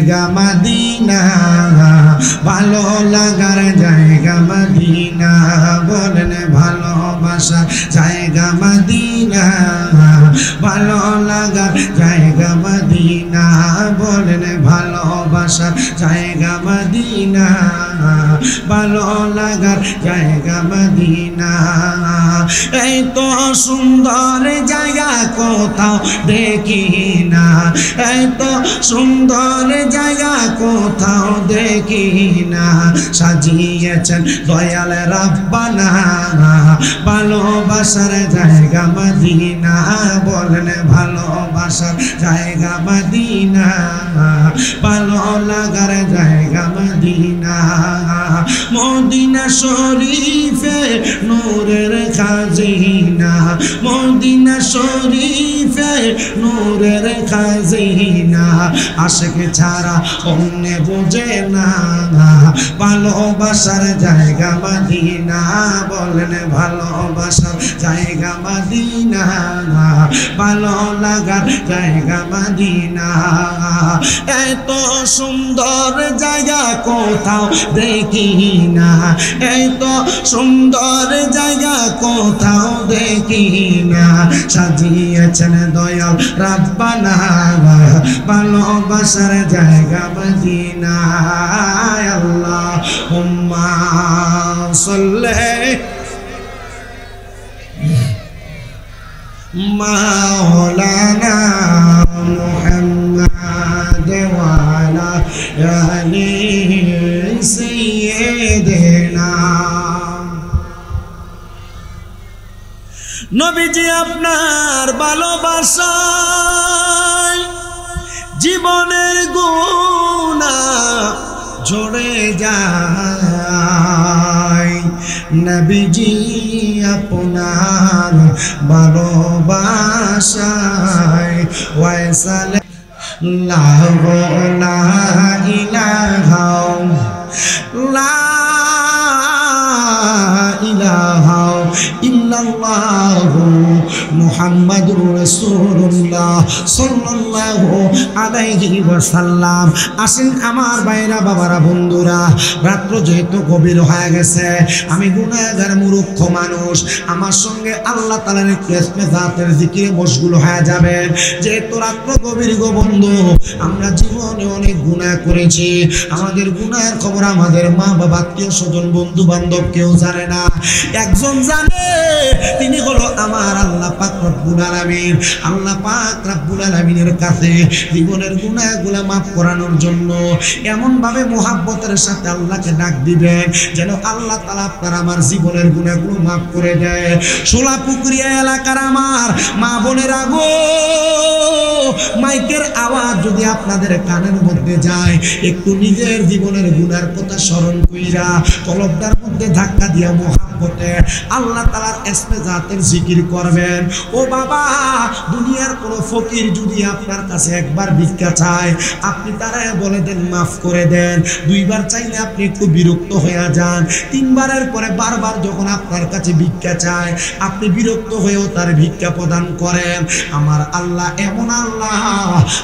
Medina ভালো লাগার জায়গা মদিনা বলেন ভালোবাসা জায়গা মদিনা ভালো লাগার জায়গা মদিনা বলেন ভালোবাসা জায়গা মদিনা ভালো লাগার জায়গা মদিনা এই তো সুন্দর জায়গা কোথাও দেখি না এই তো সুন্দর জায়গা কোথাও দেখি না সাজিয়েছেন দয়াল রাব্বানা ভালোবাসার জায়গা মদিনা বলেন ভালোবাসার জায়গা মদিনা ভালো লাগার জায়গা মদিনা মদিনা শরীফে নূরের খাজিনা মদিনা শরীফে নূরের খাজিনা আশিক ছাড়া অন্য বোঝে না ভালোবাসার জায়গা মদিনা বলেন ভালোবাসার জায়গা মদিনা ভালো লাগার জায়গা মদিনা এত সুন্দর জায়গা কোথাও দেখি না এত সুন্দর জায়গা কোথাও দেখি না সাজিয়েছেন দয়াল রাব্বানা ভালোবাসার জায়গা মদিনা আল্লাহুম্মা সাল্লি মাওলানা মুহাম্মদ ওয়া আলা আলি সাইয়্যিদিনা নবীজি আপনার ভালোবাসায় জীবনের গুনাহ ঝরে যায় নবীজি আপনার ভালোবাসায় ওয়াসালে লা ইলাহা ইল্লাল্লাহু মুহাম্মাদুর রাসূলুল্লাহ সাল্লাল্লাহু আলাইহি ওয়াসাল্লাম আসেন আমার ভাইরা বাবারা বন্ধুরা রাত্র যেহেতু গভীর হয়ে গেছে আমি গুনাহগার মূর্খ মানুষ আমার সঙ্গে আল্লাহ তাআলার ইসমে জাতের জিকিরে মশগুল হয়ে যাবেন যেহেতু রাত্র গভীর গো বন্ধু আমরা জীবনে অনেক গুনাহ করেছি আমাদের গুনাহের খবর আমাদের মা বাবা আত্মীয় স্বজন বন্ধু বান্ধব কেউ জানে না একজন জানে তিনি হলো আমার আল্লাহ পাক রব্বুল আলামিন আল্লাহ পাক রব্বুল আলামিনের কাছে জীবনের গুনাহগুলো maaf করানোর জন্য এমন ভাবে মোহাব্বতের সাথে আল্লাহকে ডাক দিবেন যেন আল্লাহ তাআলা আপনার আমার জীবনের গুনাহগুলো maaf করে দেয় সোলাপুকুরিয়া এলাকার আমার মা বোনেরা গো মাইকের আওয়াজ যদি আপনাদের কানের মধ্যে যায় একটু নিজের জীবনের গুনার কথা স্মরণ কইরা কলবটার মধ্যে ধাক্কা দিয়া মোহাব্বতে আল্লাহ তাআলার ইসমে জাতের জিকির করবেন ও বাবা দুনিয়ার কোন ফকির যদি আপনার কাছে একবার ভিক্ষা চায় আপনি তারে বলে দেন maaf করে দেন দুইবার চাইলে আপনি একটু বিরক্ত হয়ে যান তিনবারের পরে বারবার যখন আপনার কাছে ভিক্ষা চায় আপনি বিরক্ত হয়েও তার ভিক্ষা প্রদান করেন আমার আল্লাহ এমন আল্লাহ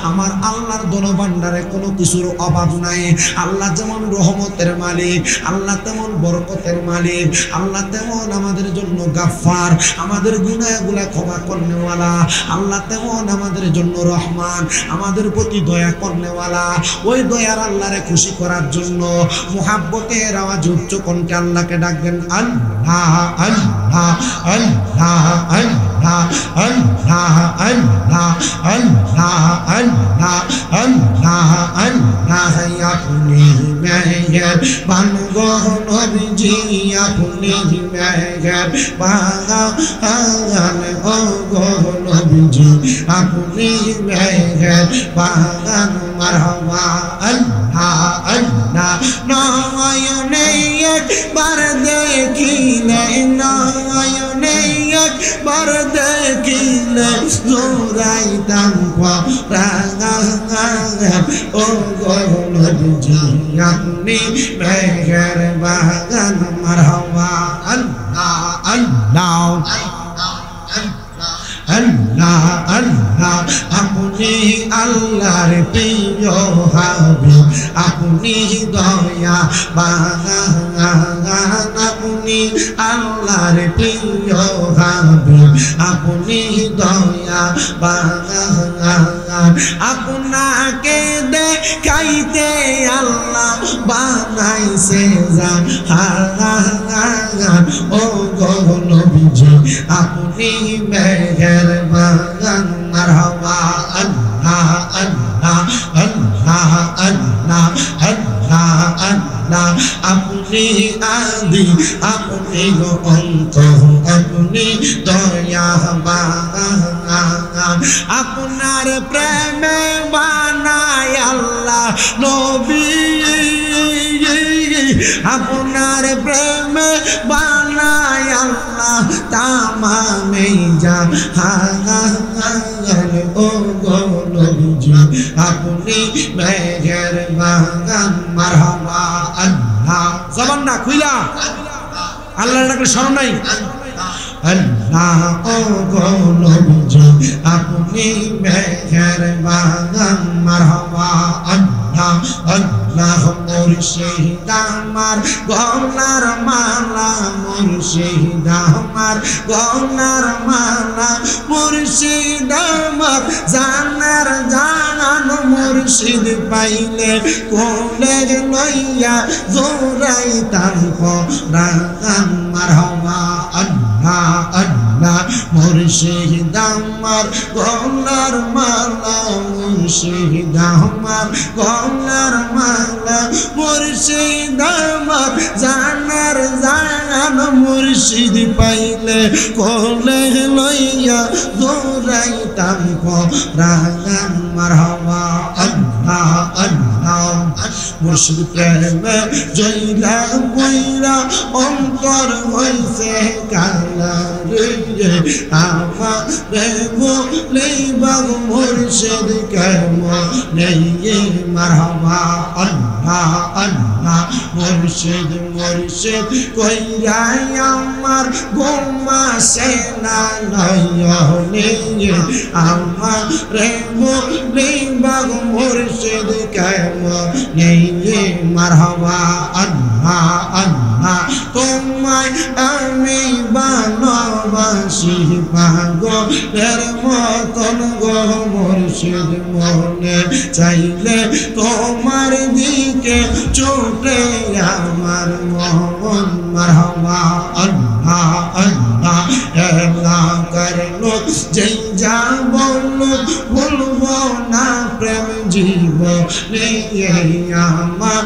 আমার আল্লাহর ধনভাণ্ডারে কোনো কিছুর অভাব নাই আল্লাহ যেমন রহমতের মালিক আল্লাহ তেমন বরকতের মালিক আল্লাহ তেমন আমাদের জন্য গাফফার আমাদের গুনাহগুলো ক্ষমা করনেওয়ালা আল্লাহ তেমন আমাদের জন্য রহমান আমাদের প্রতি দয়া করনেওয়ালা ওই দয়ার আল্লাহরে খুশি করার জন্য মুহাব্বতের আওয়াজ উচ্চ কণ্ঠে আল্লাহকে ডাকবেন আল্লাহ আল্লাহ আল্লাহ আল্লাহ আল্লাহ আল্লাহ আল্লাহ আল্লাহ আল্লাহ আল্লাহ আপনি মেহের বানগো নবীজি আপনি মেহের বাগান ও গো নবীজি আপনি মেহের বাগান মারহাবা আল্লাহ আল্লাহ নয়নে একবার দেখিলে নয়নে একবার দেখিলে জোড়াইতাম পরাগান ও গো নবীজি আপনি মেহের বাগান মারহাবা আল্লাহ আল্লাহ আল্লাহ আল্লাহ আপনি আল্লাহর প্রিয় হাবিব আপনি দয়া বাগান আপনি আল্লাহর প্রিয় হাবিব আপনি দয়া বাগান আপনাকে দেখাইতে আল্লাহ বানাইছে জাহান ও গো নবীজি আপনি মেহের বাগান মারহাবা আল্লাহ আল্লাহ আল্লাহ আল্লাহ আল্লাহ আল্লাহ আপনি আদি আপনি অন্ত আপনি দয়া বাগান আপনার প্রেমে বানায় আল্লাহ নবী আপনার প্রেমে বানায় আল্লাহ তামামে জাহান ও গো নবীজি আপনি মেহের বাগান মারহাবা আল্লাহ জবান না খুইলা আল্লাহর ডাকে শরণ নাই আল্লাহ ও গো নবীজি আপনি মেহের বাগান মারহাবা আল্লাহ আল্লাহ মুর্শিদ আমার গলার মালা মুর্শিদ আমার গলার মালা মুর্শিদ আমার জানার জানান মুর্শিদ পাইলে কোলে লইয়া জোরাইতাম কোরআন মারহাবা আল্লাহ আল্লাহ মুর্শিদ আমার গলার মালা মুর্শিদ আমার গলার মালা মুর্শিদ আমার জানার জান মুর্শিদ পাইলে কোলে লইয়া দৌড়াইতাম কোরআন মারহাবা আল্লাহ আল্লাহ মুর্শিদ প্রেমে জইলা বইরা অন্তর হইছে কালা রে আমার বলে বাগ মুর্শিদ কেমনে মারহাবা আল্লাহ আল্লাহ মুর্শিদ মুর্শিদ কইরা আমার গোমা সেনা নয়নে আমার বলে বাগ মুর্শিদ কেমনে মারহাবা আল্লাহ আল্লাহ তোমায় আমি ভালোবাসি পাগলের মতন গো মুর্শিদ মনে চাইলে তোমার দিকে ছুটে আমার মন মারহাবা আল্লাহ আল্লাহ এলাকার লোক যেই যা বললো বলবো না প্রেম জীবনে আমার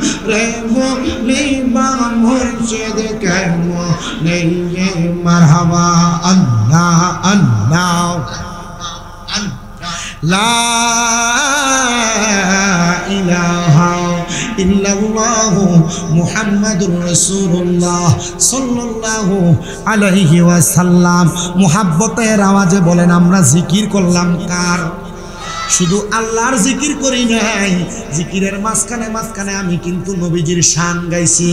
বলি বা মুর্শিদ কেমনে মারহাবা আল্লাহ আল্লাহ লা ইলাহা ইল্লাল্লাহু মুহাম্মাদুর রাসূলুল্লাহ সাল্লাল্লাহু আলাইহি ওয়াসাল্লাম মুহাব্বতের আওয়াজে বলেন আমরা জিকির করলাম কার শুধু আল্লাহর জিকির করি নাই জিকিরের মাঝখানে মাঝখানে আমি কিন্তু নবীজির শান গাইছি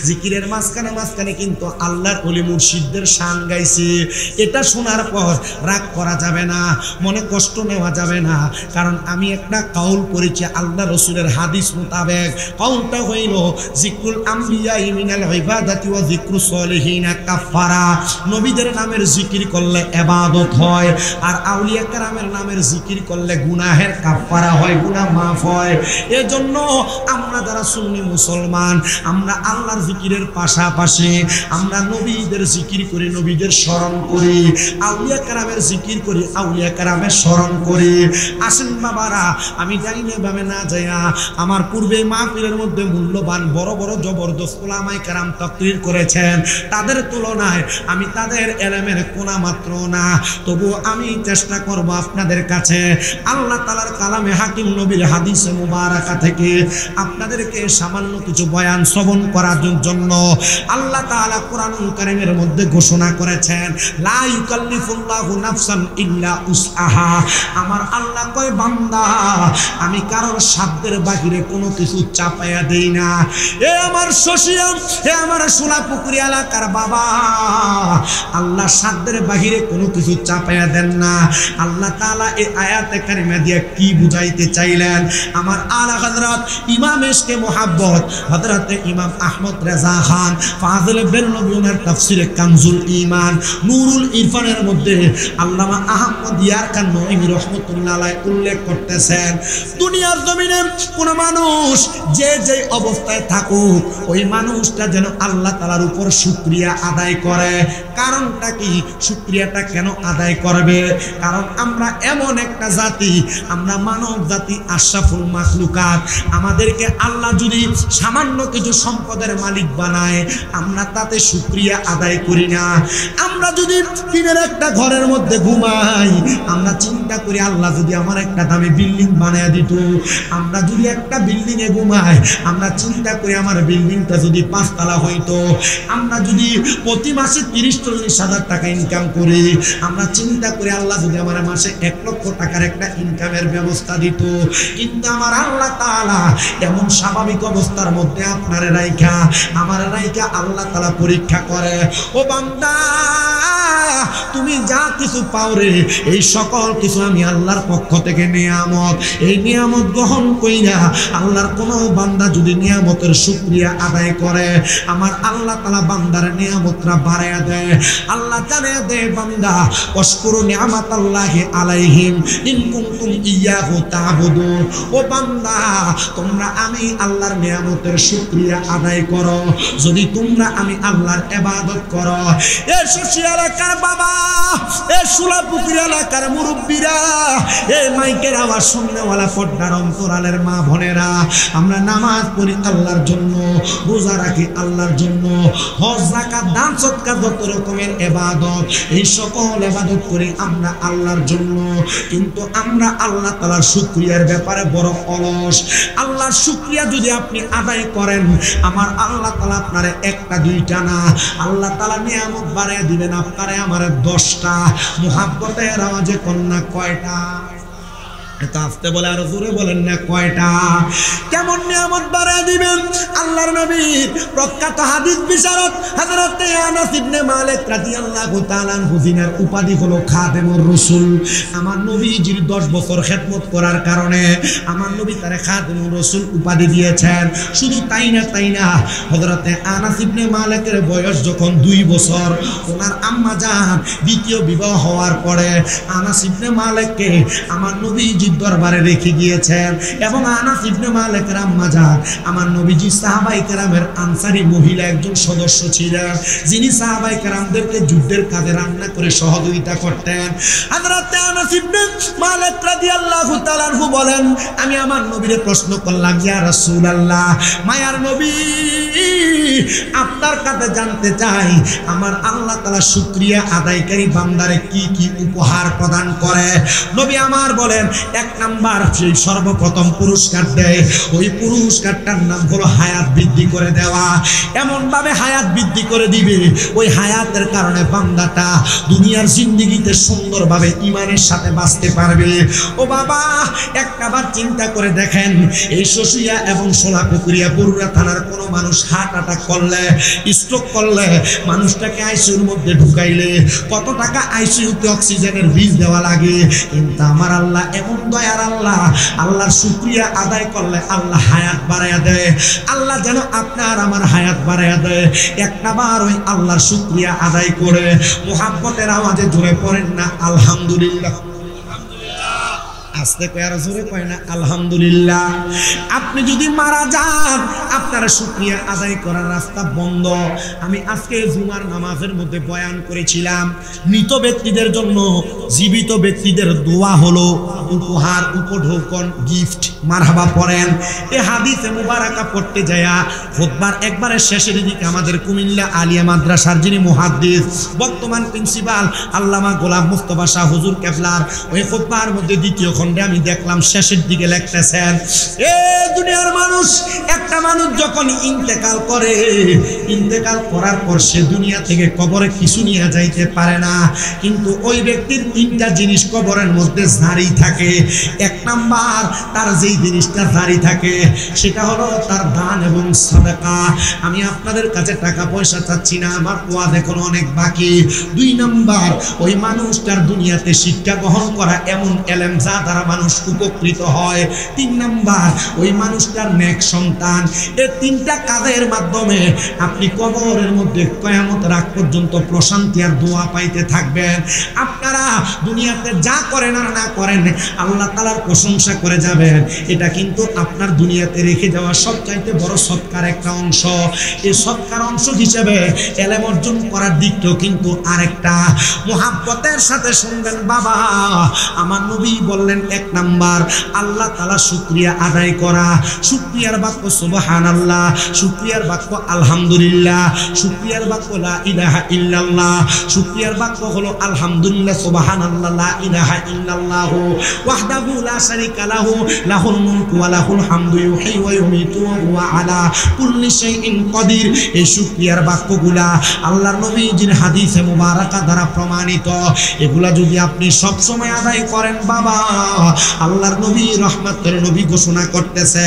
জিকিরের মাঝখানে মাঝখানে কিন্তু আল্লাহর ওলি মুর্শিদদের শান গাইছি এটা শোনার পর রাগ করা যাবে না মনে কষ্ট নেওয়া যাবে না কারণ আমি একটা কাউল করেছি আল্লাহ রসুলের হাদিস মোতাবেক কাউলটা হইল জিকরুল আম্বিয়া মিনাল ইবাদাতি ওয়া যিকরুস সলিহিনা কাফারা নবীদের নামের জিকির করলে ইবাদত হয় আর আউলিয়া কেরামের নামের জিকির করলে গুনাহের কাফারা হয় গুনাহ মাফ হয় এজন্য আমরা যারা সুন্নি মুসলমান আমরা আল্লাহর জিকিরের পাশাপাশি আমরা নবীদের জিকির করি নবীদের স্মরণ করি আউলিয়া কেরামের জিকির করি আউলিয়া কেরামের স্মরণ করি আসেন বাবারা আমি জানি না ভাবে না যায়া আমার পূর্বে মাহফিলের মধ্যে মূল্যবান বড় বড় জবরদস্ত উলামায়ে কেরাম তাকরীর করেছেন তাদের তুলনায় আমি তাদের ইলমের কোনা মাত্র না তবু আমি চেষ্টা করব আপনাদের কাছে আল্লাহ তাআলার কালামে হাকিম নবীর হাদিসে মুবারাকা থেকে আপনাদেরকে সামান্য কিছু বয়ান শ্রবণ করার জন্য আল্লাহ তাআলা কোরআনুল কারীমের মধ্যে ঘোষণা করেছেন লা ইউকাল্লিফুল্লাহু নাফসান ইল্লা উসআহা আমার আল্লাহ কয় বান্দা আমি কারোর সাধ্যের বাহিরে কোনো কিছু চাপায়া দেই না এ আমার শশিয়াম এ আমার সোনাপুকুরি এলাকার বাবা আল্লাহ সাধ্যের বাহিরে কোনো কিছু চাপায়া দেন না আল্লাহ তাআলা এই আয়াতে কারিমে টাইনা দিয়ে কি বুঝাইতে চাইলেন? আমার আলা হযরত ইমাম ইশকে মোহাব্বত হযরত ইমাম আহমদ রেজা খান ফাজিল বেরলভী ওনার তাফসিরে কানজুল ঈমান নূরুল ইরফানের মধ্যে আল্লামা আহমদ ইয়ার খান নঈমি রাহমাতুল্লাহ আলাইহি উল্লেখ করতেছেন, দুনিয়ার জমিনে কোন মানুষ যে যে অবস্থায় থাকুক ওই মানুষটা যেন আল্লাহ তাআলার উপর শুকরিয়া আদায় করে। কারণটা কি? শুকরিয়াটা কেন আদায় করবে? কারণ আমরা এমন একটা জাতি, আমরা মানব জাতি, আশরাফুল মাখলুকাত। আমাদেরকে আল্লাহ যদি সামান্য কিছু সম্পদের মালিক বানায়, আমরা তাতে শুকরিয়া আদায় করি না। আমরা যদি টিনের একটা ঘরের মধ্যে ঘুমাই, আমরা চিন্তা করি আল্লাহ যদি আমার একটা দামি বিল্ডিং বানায় দিত। আমরা যদি একটা বিল্ডিং এ ঘুমাই, আমরা চিন্তা করি আমার বিল্ডিংটা যদি 5 তলা হইতো। আমরা যদি প্রতি মাসে 30-40 হাজার টাকা ইনকাম করি, আমরা চিন্তা করি আল্লাহ যদি আমার মাসে 1 লক্ষ টাকার একটা ইনকামের ব্যবস্থা দিত। কিন্তু আমার আল্লাহ তাআলা এমন স্বাভাবিক অবস্থার মধ্যে আপনার রাইখা আমার রাইখা আল্লাহ তাআলা পরীক্ষা করে। ও বান্দা, তুমি যা কিছু পাও রে, এই সকল কিছু আমি আল্লাহর পক্ষ থেকে নিয়ামত। এই নিয়ামত গ্রহণ কইরা আল্লাহর কোন বান্দা যদি নিয়ামতের শুকরিয়া আদায় করে, আমার আল্লাহ তাআলা বান্দার নিয়ামতরা বাড়ায়া দেয়। আল্লাহ জানিয়ে দেয়, বান্দা ওয়াশকুরু নিআমাতাল্লাহি আলাইহিম ইন কুনতুম ইয়াহু তা'বুদুন। ও বান্দা, তোমরা আমি আল্লাহর নিয়ামতের শুকরিয়া আদায় করো যদি তোমরা আমি আল্লাহর ইবাদত করো। এ শশী এলাকার বাবা, এ সুলাপুকুর এলাকার মুরব্বীরা, এ মাইকের আওয়াজ শুননেওয়ালা পর্দার অন্তরালের মা বোনেরা, আমরা নামাজ পড়ি আল্লাহর জন্য, রোজা রাখি আল্লাহর জন্য, হজ যাকাত দান সদকা যত রকমের ইবাদত, এই সকল ইবাদত করি আমরা আল্লাহর জন্য। কিন্তু আমরা আল্লাহ তাআলার শুকরিয়ার ব্যাপারে বড় অলস। আল্লাহর শুকরিয়া যদি আপনি আদায় করেন, আমার আল্লাহ তাআলা আপনারে একটা দুইটা না, আল্লাহ তাআলা নিয়ামত বাড়ায় দিবেন আপনারে আমার 10টা। মুহাব্বতের আওয়াজে কন্যা কয়টা? এটা আস্তে বলে আর জোরে বলেন না, কয়টা? কেমন নিয়ামত বাড়ায় দিবেন? আল্লাহর নবীর প্রখ্যাত হাদিস বিশারদ হযরত আনাস ইবনে মালিক রাদিয়াল্লাহু তাআলা আনহু জিনার উপাধি হলো খাদেমুর রাসূল। আমার নবীজির 10 বছর খেদমত করার কারণে আমার নবী তারে খাদেমুর রাসূল উপাধি দিয়েছেন। শুধু তাই না, হযরত আনাস ইবনে মালিকের বয়স যখন 2 বছর, ওনার আম্মা জান দ্বিতীয় বিবাহ হওয়ার পরে আনাস ইবনে মালিককে আমার নবীজি দরবারে রেখে গিয়েছেন। এবং আনাস ইবনে মালিকের আম্মা জান আমার নবীজি সাহাবায়ে কেরামের আনসারী মহিলা একজন সদস্য ছিলেন, যিনি সাহাবায়ে কেরামদেরকে যুদ্ধের কাজে রান্না করে সহযোগিতা করতেন। হযরত আনাস ইবনে মালিক রাদিয়াল্লাহু তাআলা আনহু বলেন, আমি আমার নবীরে প্রশ্ন করলাম, ইয়া রাসূলুল্লাহ, মায়ার নবী, আপনার কাছে জানতে চাই আমার আল্লাহ তাআলা শুকরিয়া আদায়কারী বান্দারে কি কি উপহার প্রদান করে। নবী আমার বলেন, 1 নাম্বার সেই সর্বপ্রথম পুরস্কার দেয়, ওই পুরস্কারটার নাম হলো হায়াত বৃদ্ধি করে দেওয়া। এমন ভাবে হায়াত বৃদ্ধি করে দিবে, ওই হায়াতের কারণে বান্দাটা দুনিয়ার জিন্দেগিতে সুন্দরভাবে ঈমানের সাথে বাঁচতে পারবে। ও বাবা, একটাবার চিন্তা করে দেখেন, এই শশিয়া এবং সোলাপুকুরিয়া বরুড়া থানার কোনো মানুষ হার্ট অ্যাটাক করলে, স্ট্রোক করলে, মানুষটাকে আইসিইউর মধ্যে ঢুকাইলে কত টাকা আইসিইউতে অক্সিজেনের বিল দেওয়া লাগে। কিন্তু আমার আল্লাহ এমন দয়ার আল্লাহ, আল্লাহর শুকরিয়া আদায় করলে আল্লাহ হায়াত বাড়ায়া দেয়। আল্লাহ যেন আপনার আমার হায়াত বাড়ায়া দেয়। একটাবার ওই আল্লাহর শুকরিয়া আদায় করে মুহাব্বতের আওয়াজে জোরে পড়েন না আলহামদুলিল্লাহ। আস্তে কয় আর জোরে কয় না আলহামদুলিল্লাহ। আপনি যদি মারা যান, আপনার শুকরিয়া আদায় করার রাস্তা বন্ধ। আমি আজকে জুমার নামাজের মধ্যে বয়ান করেছিলাম, মৃত ব্যক্তিদের জন্য জীবিত ব্যক্তিদের দোয়া হলো উপহার, উপঢৌকন, গিফট। মারহাবা পড়েন। এই হাদিসে মুবারাকা পড়তে যায়া খুতবার একবারে শেষের দিকে আমাদের কুমিল্লা আলিয়া মাদ্রাসার যিনি মুহাদ্দিস, বর্তমান প্রিন্সিপাল আল্লামা গোলাম মুস্তাফা শাহ হুজুর কেবলার ওই খুতবার মধ্যে দ্বিতীয় খণ্ডে আমি দেখলাম শেষের দিকে লিখতেছেন, এ দুনিয়ার মানুষ, এক একটা মানুষ যখন ইন্তেকাল করে, ইন্তেকাল করার পর সে দুনিয়া থেকে কবরে কিছু নিয়ে যাইতে পারে না, কিন্তু ওই ব্যক্তির তিনটা জিনিস কবরের মধ্যে জারি থাকে। এক নাম্বার, তার যেই জিনিসটা জারি থাকে সেটা হলো তার দান এবং সাদাকা। আমি আপনাদের কাছে টাকা পয়সা চাচ্ছি না, আমার ওয়াজ এখনো অনেক বাকি। দুই নাম্বার, ওই মানুষটার দুনিয়াতে শিক্ষা গ্রহণ করা এমন এলেম যা দ্বারা মানুষ উপকৃত হয়। তিন নাম্বার, ওই মানুষটার নেক সন্তান। এই তিনটা কাজের মাধ্যমে আপনি কবরের মধ্যে কিয়ামত রাত পর্যন্ত প্রশান্তি আর দোয়া পাইতে থাকবেন। আপনারা দুনিয়াতে যা করেন আর না করেন আল্লাহ তাআলার প্রশংসা করে যাবেন। এটা কিন্তু আপনার দুনিয়াতে রেখে যাওয়া সবচাইতে বড় সৎকার একটা অংশ। এই সৎকার অংশ হিসেবে এলেম অর্জন করার দিকটাও কিন্তু আরেকটা। মুহাব্বতের সাথে শুনবেন বাবা, আমার নবী বললেন এক নাম্বার আল্লাহ তাআলা শুকরিয়া আদায় করা। শুকরিয়ার বাক্য সুবহানাল্লাহ, শুকরিয়ার বাক্য আলহামদুলিল্লাহ, শুকরিয়ার বাক্য লা ইলাহা ইল্লাল্লাহ, শুকরিয়ার বাক্য হলো আলহামদুলিল্লাহ সুবহানাল্লাহ লা ইলাহা ইল্লাল্লাহ ওয়াহদাহু লা শারীকা লাহু লাহুল মুলকু ওয়া লাহুল হামদু ইউহয়ী ওয়া ইউমীতু ওয়া হুয়া আলা কুল্লি শাইইন কাদির। এই শুকরিয়ার বাক্যগুলা আল্লাহর নবীজির হাদিসে মুবারাকা দ্বারা প্রমাণিত। এগুলা যদি আপনি সব সময় আদায় করেন বাবা, আল্লাহর নবী রহমতের নবী ঘোষণা করতেছে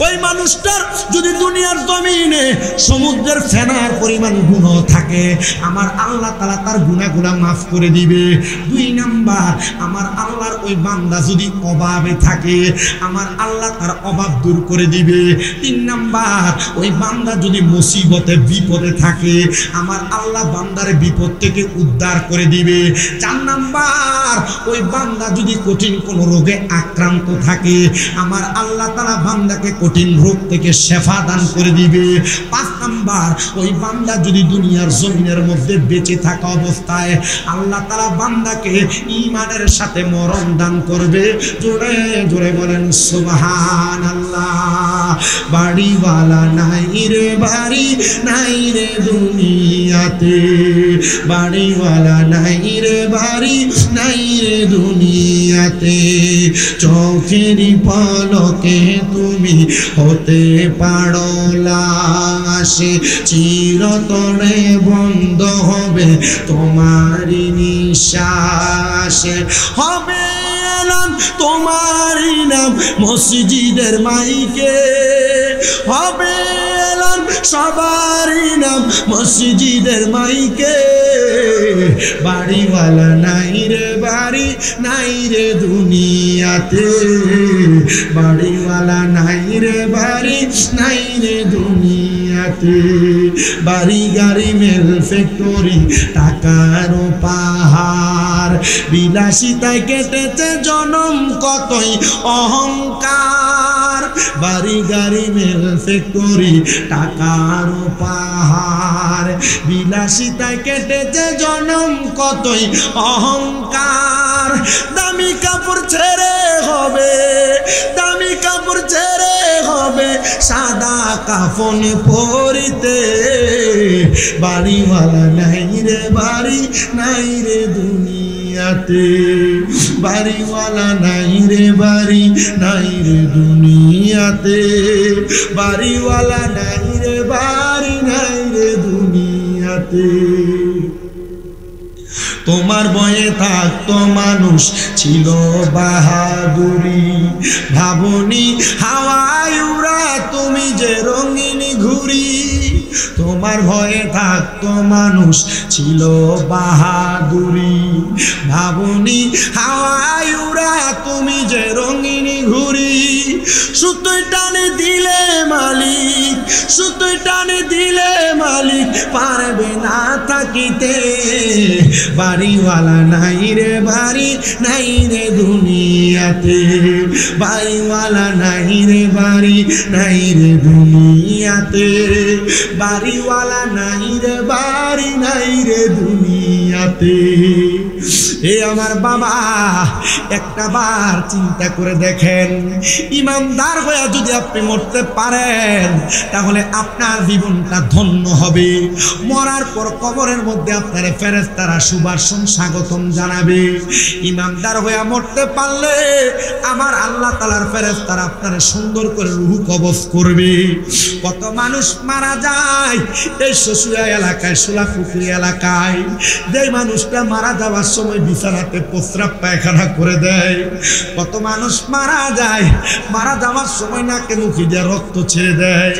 ওই মানুষটার যদি দুনিয়ার জমিনে সমুদ্রের ফেনার পরিমাণ গুনাহ থাকে, আমার আল্লাহ তাআলা তার গুনাহগুলা মাফ করে দিবে। দুই নাম্বার, আমার আল্লাহর ওই বান্দা যদি অভাবে থাকে, আমার আল্লাহ তার অভাব দূর করে দিবে। তিন নাম্বার, ওই বান্দা যদি মুসিবতে বিপদে থাকে, আমার আল্লাহ বান্দারে বিপদ থেকে উদ্ধার করে দিবে। চার নাম্বার, ওই বান্দা যদি কঠিন কোনো রোগে আক্রান্ত থাকে, আমার আল্লাহ তাআলা বান্দাকে কঠিন রোগ থেকে শেফা দান করে দিবে। পাঁচ নাম্বার, ওই বান্দা যদি দুনিয়ার জমিনের মধ্যে বেঁচে থাকা অবস্থায় আল্লাহ তাআলা বান্দাকে ঈমানের সাথে মরণ দান করবে। জোরে জোরে বলেন সুবহানাল্লাহ। বাড়িওয়ালা নাই রে বাড়ি নাই রে দুনিয়াতে, বাড়িওয়ালা নাই রে বাড়ি নাই রে দুনিয়াতে, চোখেরই পলকে তুমি হতে পারো লাশে, চিরতরে বন্ধ হবে তোমারই নিঃশ্বাসে, হবে এলান তোমারই নাম মসজিদের মাইকে, হবে এলান সবারই নাম মসজিদের মাইকে, বাড়িওয়ালা নাই রে বাড়ি নাই রে দুনিয়াতে, বাড়িওয়ালা নাই রে বাড়ি নাই রে দুনিয়াতে, বাড়ি গাড়ি মেল ফ্যাক্টরি টাকার পাহাড়, বিলাসিতায় কেটেছে জনম কতই অহংকার, বাড়ি গাড়ি মেল ফ্যাক্টরি টাকার পাহাড়, বিলাসিতায় কেটেছে জনম কতই অহংকার, দামি কাপড় ছেড়ে হবে, দামি কাপড় ছেড়ে হবে সাদা কাফন পরিতে, বাড়িওয়ালা নাই রে বাড়ি নাই রে দুনিয়াতে, বাড়িওয়ালা নাই রে বাড়ি নাই রে দুনিয়াতে, বাড়িওয়ালা নাই রে বাড়ি নাই রে দুনিয়াতে। তোমার বয়ে থাকতো মানুষ ছিল বাহাদুরি, ভাবনি হাওয়ায় উড়া তুমি যে রঙিন ঘুড়ি, তোমার ভয়ে থাকতো মানুষ ছিল বাহাদুরি, ভাবনি হাওয়ায় উড়া তুমি যে রঙিন ঘুড়ি, সুতোয় টানে দিলে মালিক, সুতোয় টানে দিলে মালিক পারবে না থাকিতে, বাড়িওয়ালা নাই রে বাড়ি নাই রে দুনিয়াতে, বাড়িওয়ালা নাই রে বাড়ি নাই রে দুনিয়াতে, বাড়িওয়ালা নাই রে বাড়ি নাই রে দুনিয়াতে। এ আমার বাবা, একটা বার চিন্তা করে দেখেন, ইমানদার হয়ে যদি আপনি মরতে পারেন তাহলে আপনার জীবনটা ধন্য হবে। মরার পর কবরের মধ্যে আপনার ফেরেশতারা সুভাষণ স্বাগতম জানাবে। ইমানদার হয়ে মরতে পারলে আমার আল্লাহ তাআলার ফেরেশতারা আপনার সুন্দর করে রূহ কবজ করবে। কত মানুষ মারা যায় এই শশুয়া এলাকায়, সোলাপুকুরি এলাকায়, যে মানুষটা মারা যাওয়ার সময় বিছানাতে প্রস্রাব পায়খানা করে দেয়। কত মানুষ মারা যায়, মারা যাওয়ার সময় নাকে মুখে দিয়ে রক্ত ছেড়ে দেয়।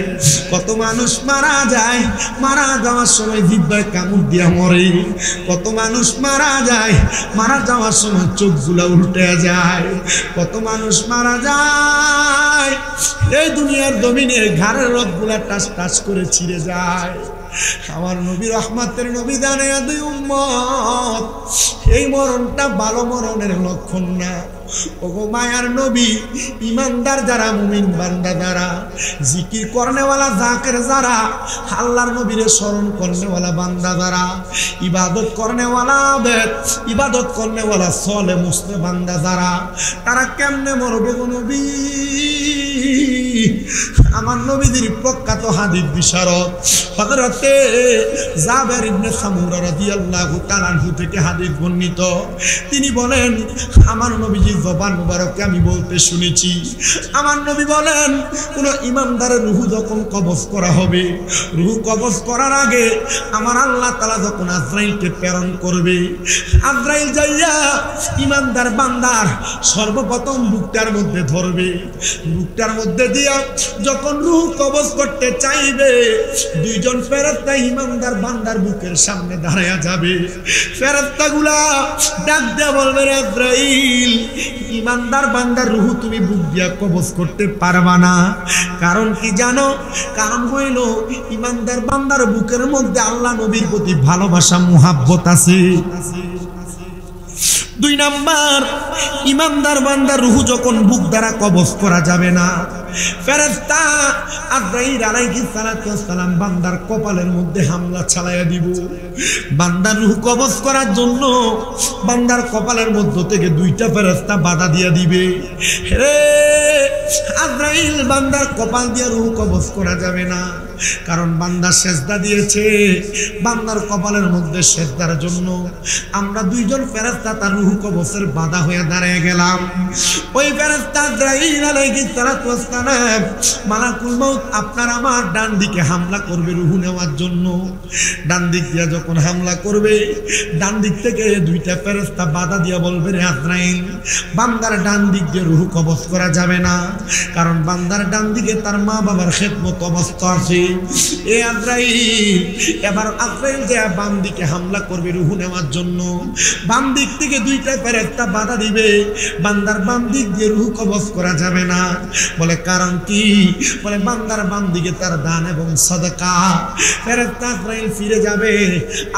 কত মানুষ মারা যায়, মারা যাওয়ার সময় জিহ্বায় কামড় দিয়া মরে। কত মানুষ মারা যায়, মারা যাওয়ার সময় চোখগুলা উল্টে যায়। কত মানুষ মারা যায় এই দুনিয়ার জমিনে ঘাড়ের রগগুলা টাস টাস করে ছিঁড়ে যায়। আমার নবী রহমতের নবী জানায়া দুই উম্মত, এই মরণটা ভালো মরণের লক্ষণ না। ওগো মায়ার নবী, ইমানদার যারা, মুমিন বান্দা যারা, জিকির করনেওয়ালা জাকের যারা, আল্লাহর নবীরে স্মরণ করনেওয়ালা বান্দা যারা, ইবাদত করনেওয়ালা আবেদ, ইবাদত করনেওয়ালা সলে মুসলে বান্দা যারা, তারা কেমনে মরবে গো নবী? আমার নবীদের প্রখ্যাত হাদিস বিশারদ হযরতে জাবের ইবনে সামুরা রাদিয়াল্লাহু তাআলা আনহু থেকে হাদিস বর্ণিত। তিনি বলেন, আমার নবীজি জবান মুবারকে আমি বলতে শুনেছি, আমার নবী বলেন, কোন ইমানদারের রূহ যখন কবজ করা হবে, রূহ কবজ করার আগে আমার আল্লাহ তাআলা যখন আজরাইলকে প্রেরণ করবে, আজরাইল যাইয়া ইমানদার বান্দার সর্বপ্রথম বুকটার মধ্যে ধরবে। বুকটার মধ্যে দিয়া যখন রূহ কবজ করতে চাইবে, দুইজন ফেরেশতা ইমানদার বান্দার বুকের সামনে দাঁড়ায়া যাবে। ফেরেশতাগুলা ডাক দেয়া বলবে, আজরাইল, ইমানদার বান্দার রূহ তুমি বুক দিয়া কবজ করতে পারবা না। কারণ কি জানো? কারণ হইল ইমানদার বান্দার বুকের মধ্যে আল্লাহ নবীর প্রতি ভালোবাসা, মুহাব্বত আছে। দুই নাম্বার, ইমানদার বান্দার রূহ যখন বুক দ্বারা কবজ করা যাবে না, ফেরেশতা আজরাইল আলাইহিস সালাতু ওয়াস সালাম বান্দার কপালের মধ্যে হামলা চালায়া দিব। বান্দার রূহ কবজ করার জন্য বান্দার কপালের মধ্য থেকে দুইটা ফেরেশতা বাধা দিয়া দিবে। রে আজরাইল, বান্দার কপাল দিয়ে রূহ কবজ করা যাবে না, কারণ বান্দা সেজদা দিয়েছে। বান্দার কপালের মধ্যে সেজদার জন্য আমরা দুইজন ফেরেশতা তার রূহ কবজের বাধা হয়ে দাঁড়িয়ে গেলাম। ওই ফেরেশতা আজরাইল আলাইহিস সালাতু ওয়াস সালাম, মালাকুল মউত আপনার আমার ডান দিকে হামলা করবে রূহ নেওয়ার জন্য। ডান দিক দিয়ে যখন হামলা করবে, ডান দিক থেকে দুইটা ফেরেশতা বাধা দিয়া বলবে, রে আজরাইল, বান্দার ডান দিক দিয়ে রূহ কবজ করা যাবে না, কারণ বান্দার ডান দিকে তার মা বাবার খেদমত অবস্থা আছে। এ আজরাইল, এবার আজরাইল যে বাম দিকে হামলা করবে রূহ নেওয়ার জন্য, বাম দিক থেকে দুইটা ফেরেশতা বাধা দিবে, বান্দার বাম দিক দিয়ে রূহ কবজ করা যাবে না। বলে কারণ কি? বলে বান্দার বাম দিকে তার দান এবং সাদাকা। ফেরেশতা আজরাইল ফিরে যাবে,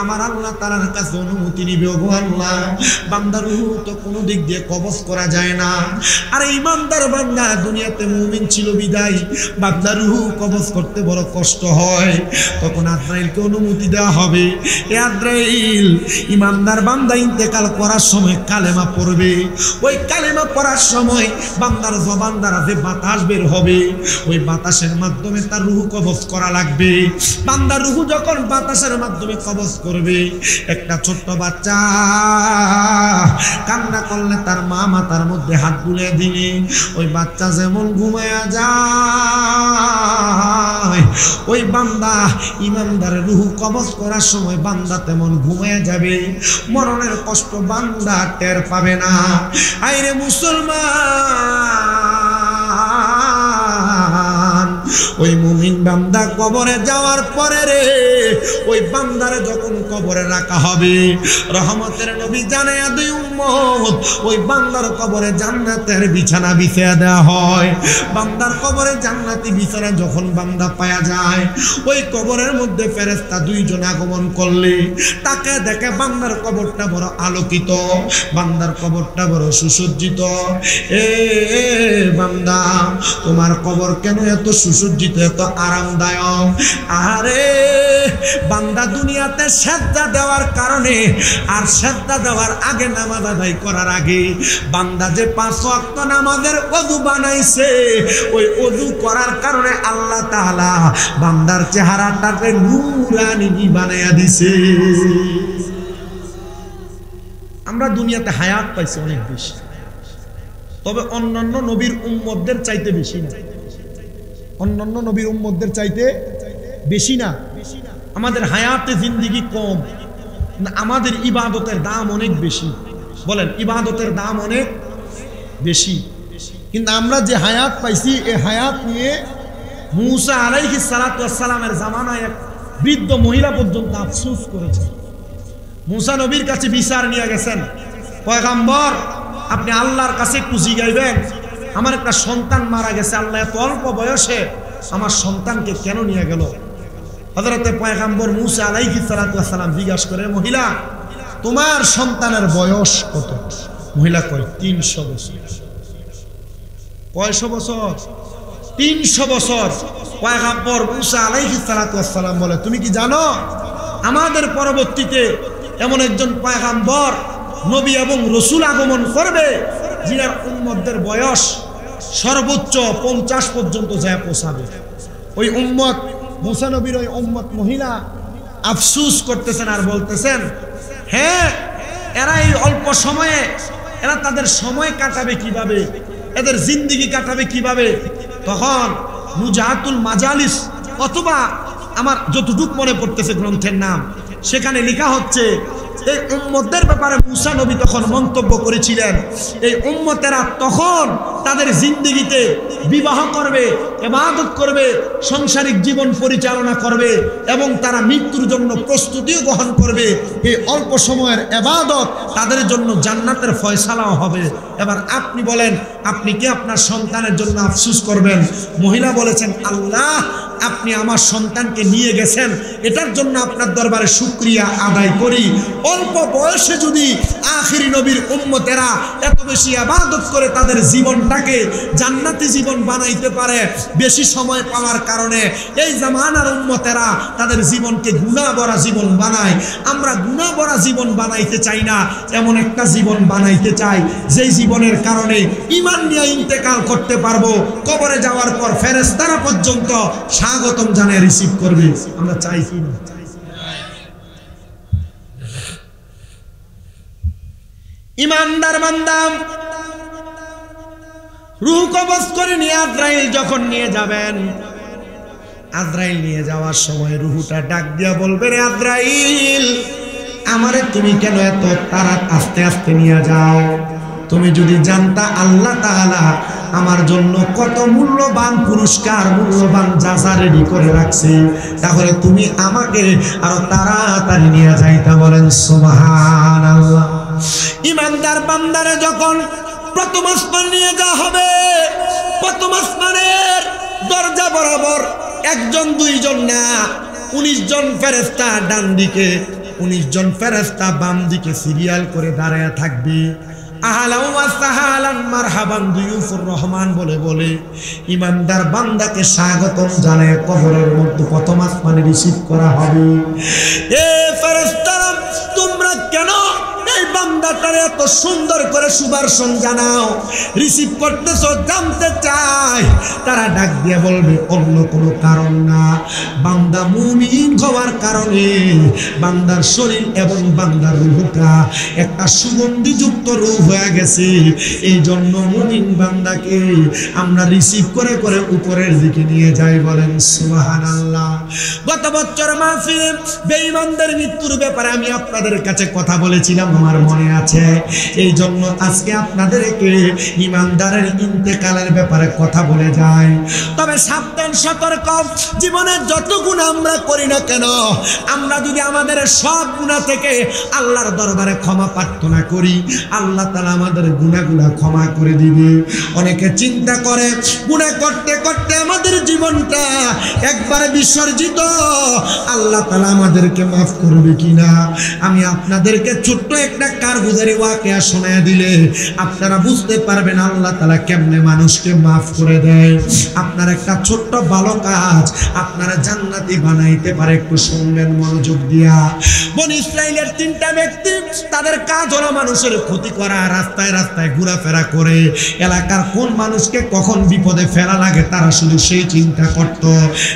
আমার আল্লাহ তাআলার কাছে অনুমতি নিবে, ওগো আল্লাহ, বান্দার রূহ তো কোনো দিক দিয়ে কবজ করা যায় না। আর ইমানদার বান্দা দুনিয়াতে মুমিন ছিল বিদায় বান্দার রূহ কবজ করতে বড় কষ্ট হয়। তখন আজরাইলকে অনুমতি দেওয়া হবে, এ আজরাইল, ইমানদার বান্দা ইন্তেকাল করার সময় কালেমা পড়বে। ওই কালেমা পড়ার সময় বান্দার জবান দ্বারা যে বাতাস বের হবে, ওই বাতাসের মাধ্যমে তার রূহ কবজ করা লাগবে। বান্দার রূহ যখন বাতাসের মাধ্যমে কবজ করবে, একটা ছোট্ট বাচ্চা কান্না করলে তার মা মাথার মধ্যে হাত বুলিয়ে দিলে ওই বাচ্চা যেমন ঘুমায়া যায়, ওই বান্দা ইমানদারের রূহ কবজ করার সময় বান্দা তেমন ঘুমায়া যাবে। মরণের কষ্ট বান্দা টের পাবে না। আইরে মুসলমান, ওই মুমিন বান্দা কবরে যাওয়ার পরে রে, ওই বান্দারে যখন কবরে রাখা হবে, রহমতের নবী জানায়া দুই উম্মত, ওই বান্দার কবরে জান্নাতের বিছানা বিছিয়ে দেওয়া হয়। বান্দার কবরে জান্নাতি বিছানা যখন বান্দা পায়া যায়, ওই কবরের মধ্যে ফেরেশতা দুইজন আগমন করলে তাকে দেখে বান্দার কবরটা বড় আলোকিত, বান্দার কবরটা বড় সুসজ্জিত। এ বান্দা, তোমার কবর কেন এত সুসজ্জিত? সুসজ্জিত, এত আরামদায়ক। আরে বান্দা দুনিয়াতে সেজদা দেওয়ার কারণে আর সেজদা দেওয়ার আগে নামাজ আদায় করার আগে বান্দা যে 5 ওয়াক্ত নামাজের ওযু বানাইছে, ওই ওযু করার কারণে আল্লাহ তাআলা বান্দার চেহারাটাকে নূরানি বানায়া দিছে। আমরা দুনিয়াতে হায়াত পাইছি অনেক বেশি, তবে অন্যান্য নবীর উম্মতদের চাইতে বেশি না। অন্যান্য নবীর উম্মতদের চাইতে বেশি না। আমাদের হায়াতে জিন্দেগি কম, আমাদের ইবাদতের দাম অনেক বেশি। বলেন, ইবাদতের দাম অনেক বেশি। কিন্তু আমরা যে হায়াত পাইছি, এই হায়াত নিয়ে মূসা আলাইহিস সালাতু ওয়াস সালামের জামানায় এক বৃদ্ধ মহিলা পর্যন্ত আফসোস করেছে। মূসা নবীর কাছে বিচার নিয়ে গেছেন, পয়গম্বর আপনি আল্লাহর কাছে একটু জিগাইবেন, আমার একটা সন্তান মারা গেছে, আল্লাহ এত অল্প বয়সে আমার সন্তানকে কেন নিয়ে গেল? হযরতে পয়গম্বর মূসা আলাইহিস সালাতু ওয়াস সালাম জিজ্ঞাসা করে, মহিলা তোমার সন্তানের বয়স কত? মহিলা কয় 300 বছর। কয়শো বছর? 300 বছর। পয়গম্বর মূসা আলাইহিস সালাতু ওয়াস সালাম বলে, তুমি কি জানো আমাদের পরবর্তীতে এমন একজন পয়গম্বর নবী এবং রসুল আগমন করবে যিনার উম্মতদের বয়স সর্বোচ্চ 50 পর্যন্ত যায় পৌঁছাবে। ওই উম্মত মূসা নবীর ওই উম্মত মহিলা আফসোস করতেছেন আর বলতেছেন, হ্যাঁ এরা এই অল্প সময়ে এরা তাদের সময় কাটাবে কিভাবে, এদের জিন্দেগি কাটাবে কিভাবে? তখন নুজাতুল মাজালিস অথবা আমার যতটুকু মনে পড়তেছে গ্রন্থের নাম, সেখানে লেখা হচ্ছে এই উম্মতের ব্যাপারে মূসা নবী তখন মন্তব্য করেছিলেন, এই উম্মতেরা তখন তাদের জিন্দেগিতে বিবাহ করবে, ইবাদত করবে, সাংসারিক জীবন পরিচালনা করবে এবং তারা মৃত্যুর জন্য প্রস্তুতিও গ্রহণ করবে। এই অল্প সময়ের ইবাদত তাদের জন্য জান্নাতের ফয়সালাও হবে। এবার আপনি বলেন, আপনি কি আপনার সন্তানের জন্য আফসোস করবেন? মহিলা বলেছেন, আল্লাহ আপনি আমার সন্তানকে নিয়ে গেছেন, এটার জন্য আপনার দরবারে শুকরিয়া আদায় করি। অল্প বয়সে যদি আখিরি নবীর উম্মতেরা এত বেশি ইবাদত করে তাদের জীবনটাকে জান্নাতি জীবন বানাইতে পারে, বেশি সময় পাওয়ার কারণে এই জামানার উম্মতেরা তাদের জীবনকে গুনাহ ভরা জীবন বানায়। আমরা গুনাহ ভরা জীবন বানাইতে চাই না, এমন একটা জীবন বানাইতে চাই যেই জীবনের কারণে ঈমান নিয়ে ইন্তেকাল করতে পারবো, কবরে যাওয়ার পর ফেরেশতারা পর্যন্ত স্বাগতম জানিয়ে রিসিভ করবে। আমরা চাই কি না? ইমানদার বান্দা রূহ কবজ করে নিয়ে আজরাইল যখন নিয়ে যাবেন, আজরাইল নিয়ে যাওয়ার সময় রূহটা ডাক দিয়া বলবে, রে আজরাইল আমারে তুমি কেন এত তাড়া আস্তে আস্তে নিয়ে যাও? তুমি যদি জানতা আল্লাহ তাআলা আমার জন্য কত মূল্যবান পুরস্কার, মূল্যবান জাযা রেডি করে রাখছে, তাহলে তুমি আমাকে আরো তাড়াতাড়ি নিয়ে যাইতা। বলেন সুবহানাল্লাহ। ইমানদার বান্দারে যখন প্রথম আসমান নিয়ে যাওয়া হবে, প্রথম আসমানের দরজা বরাবর 1 জন 2 জন না, 19 জন ফেরেশতা ডান দিকে, 19 জন ফেরেশতা বাম দিকে সিরিয়াল করে দাঁড়ায় থাকবে। আহলান ওয়া সাহলান মারহাবান দুয়ুফুর রহমান বলে বলে ইমানদার বান্দাকে স্বাগতম জানায় কবরের মধ্যে প্রথম আসমানে রিসিভ করা হবে। এ ফেরেশতারা তোমরা কেন এই বান্দাটারে এত সুন্দর করে সুদর্শন জানাও, রিসিভ করতেছো? জানতে চাই। তারা ডাক দিয়ে বলবে, অন্য কোনো কারণ না, বান্দা মুমিন হওয়ার কারণে বান্দার শরীর এবং বান্দার রূহটা একটা সুগন্ধিযুক্ত রূহ হয়ে গেছে, এই জন্য মুমিন বান্দাকে আমরা রিসিভ করে করে উপরের দিকে নিয়ে যাই। বলেন সুবহানাল্লাহ। গত বছর মাহফিলে বেঈমানদের মৃত্যুর ব্যাপারে আমি আপনাদের কাছে কথা বলেছিলাম, আমার মনে আছে। এই জন্য আজকে আপনাদেরকে ঈমানদারের ইন্তেকালের ব্যাপারে কথা বলে যাই। তবে সাবধান, সতর্ক, জীবনের যত গুনাহ আমরা করি না কেন, আমরা যদি আমাদের সব গুনাহ থেকে আল্লাহর দরবারে ক্ষমা প্রার্থনা করি, আল্লাহ তাআলা আমাদের গুনাহগুলো ক্ষমা করে দিবে। অনেকে চিন্তা করে গুনাহ করতে করতে আমাদের জীবনটা একবারে বিসর্জিত, আল্লাহ তাআলা আমাদেরকে মাফ করবে কিনা। আমি আপনাদেরকে ছোট্ট একটা কারগুজারি ওয়াকিয়া শোনায় দিলে আপনারা বুঝতে পারবেন আল্লাহ তাআলা কেমনে মানুষকে মাফ করে দেয়। আপনার একটা ছোট্ট ভালো কাজ আপনারা জান্নাতি বানাইতে পারে, একটু শুনবেন মনোযোগ দিয়া। বনি ইসরাইলের 3টা ব্যক্তি, তাদের কাজ হলো মানুষের ক্ষতি করা, রাস্তায় রাস্তায় ঘোরাফেরা করে এলাকার কোন মানুষকে কখন বিপদে ফেলা লাগে তারা শুধু সেই চিন্তা করত।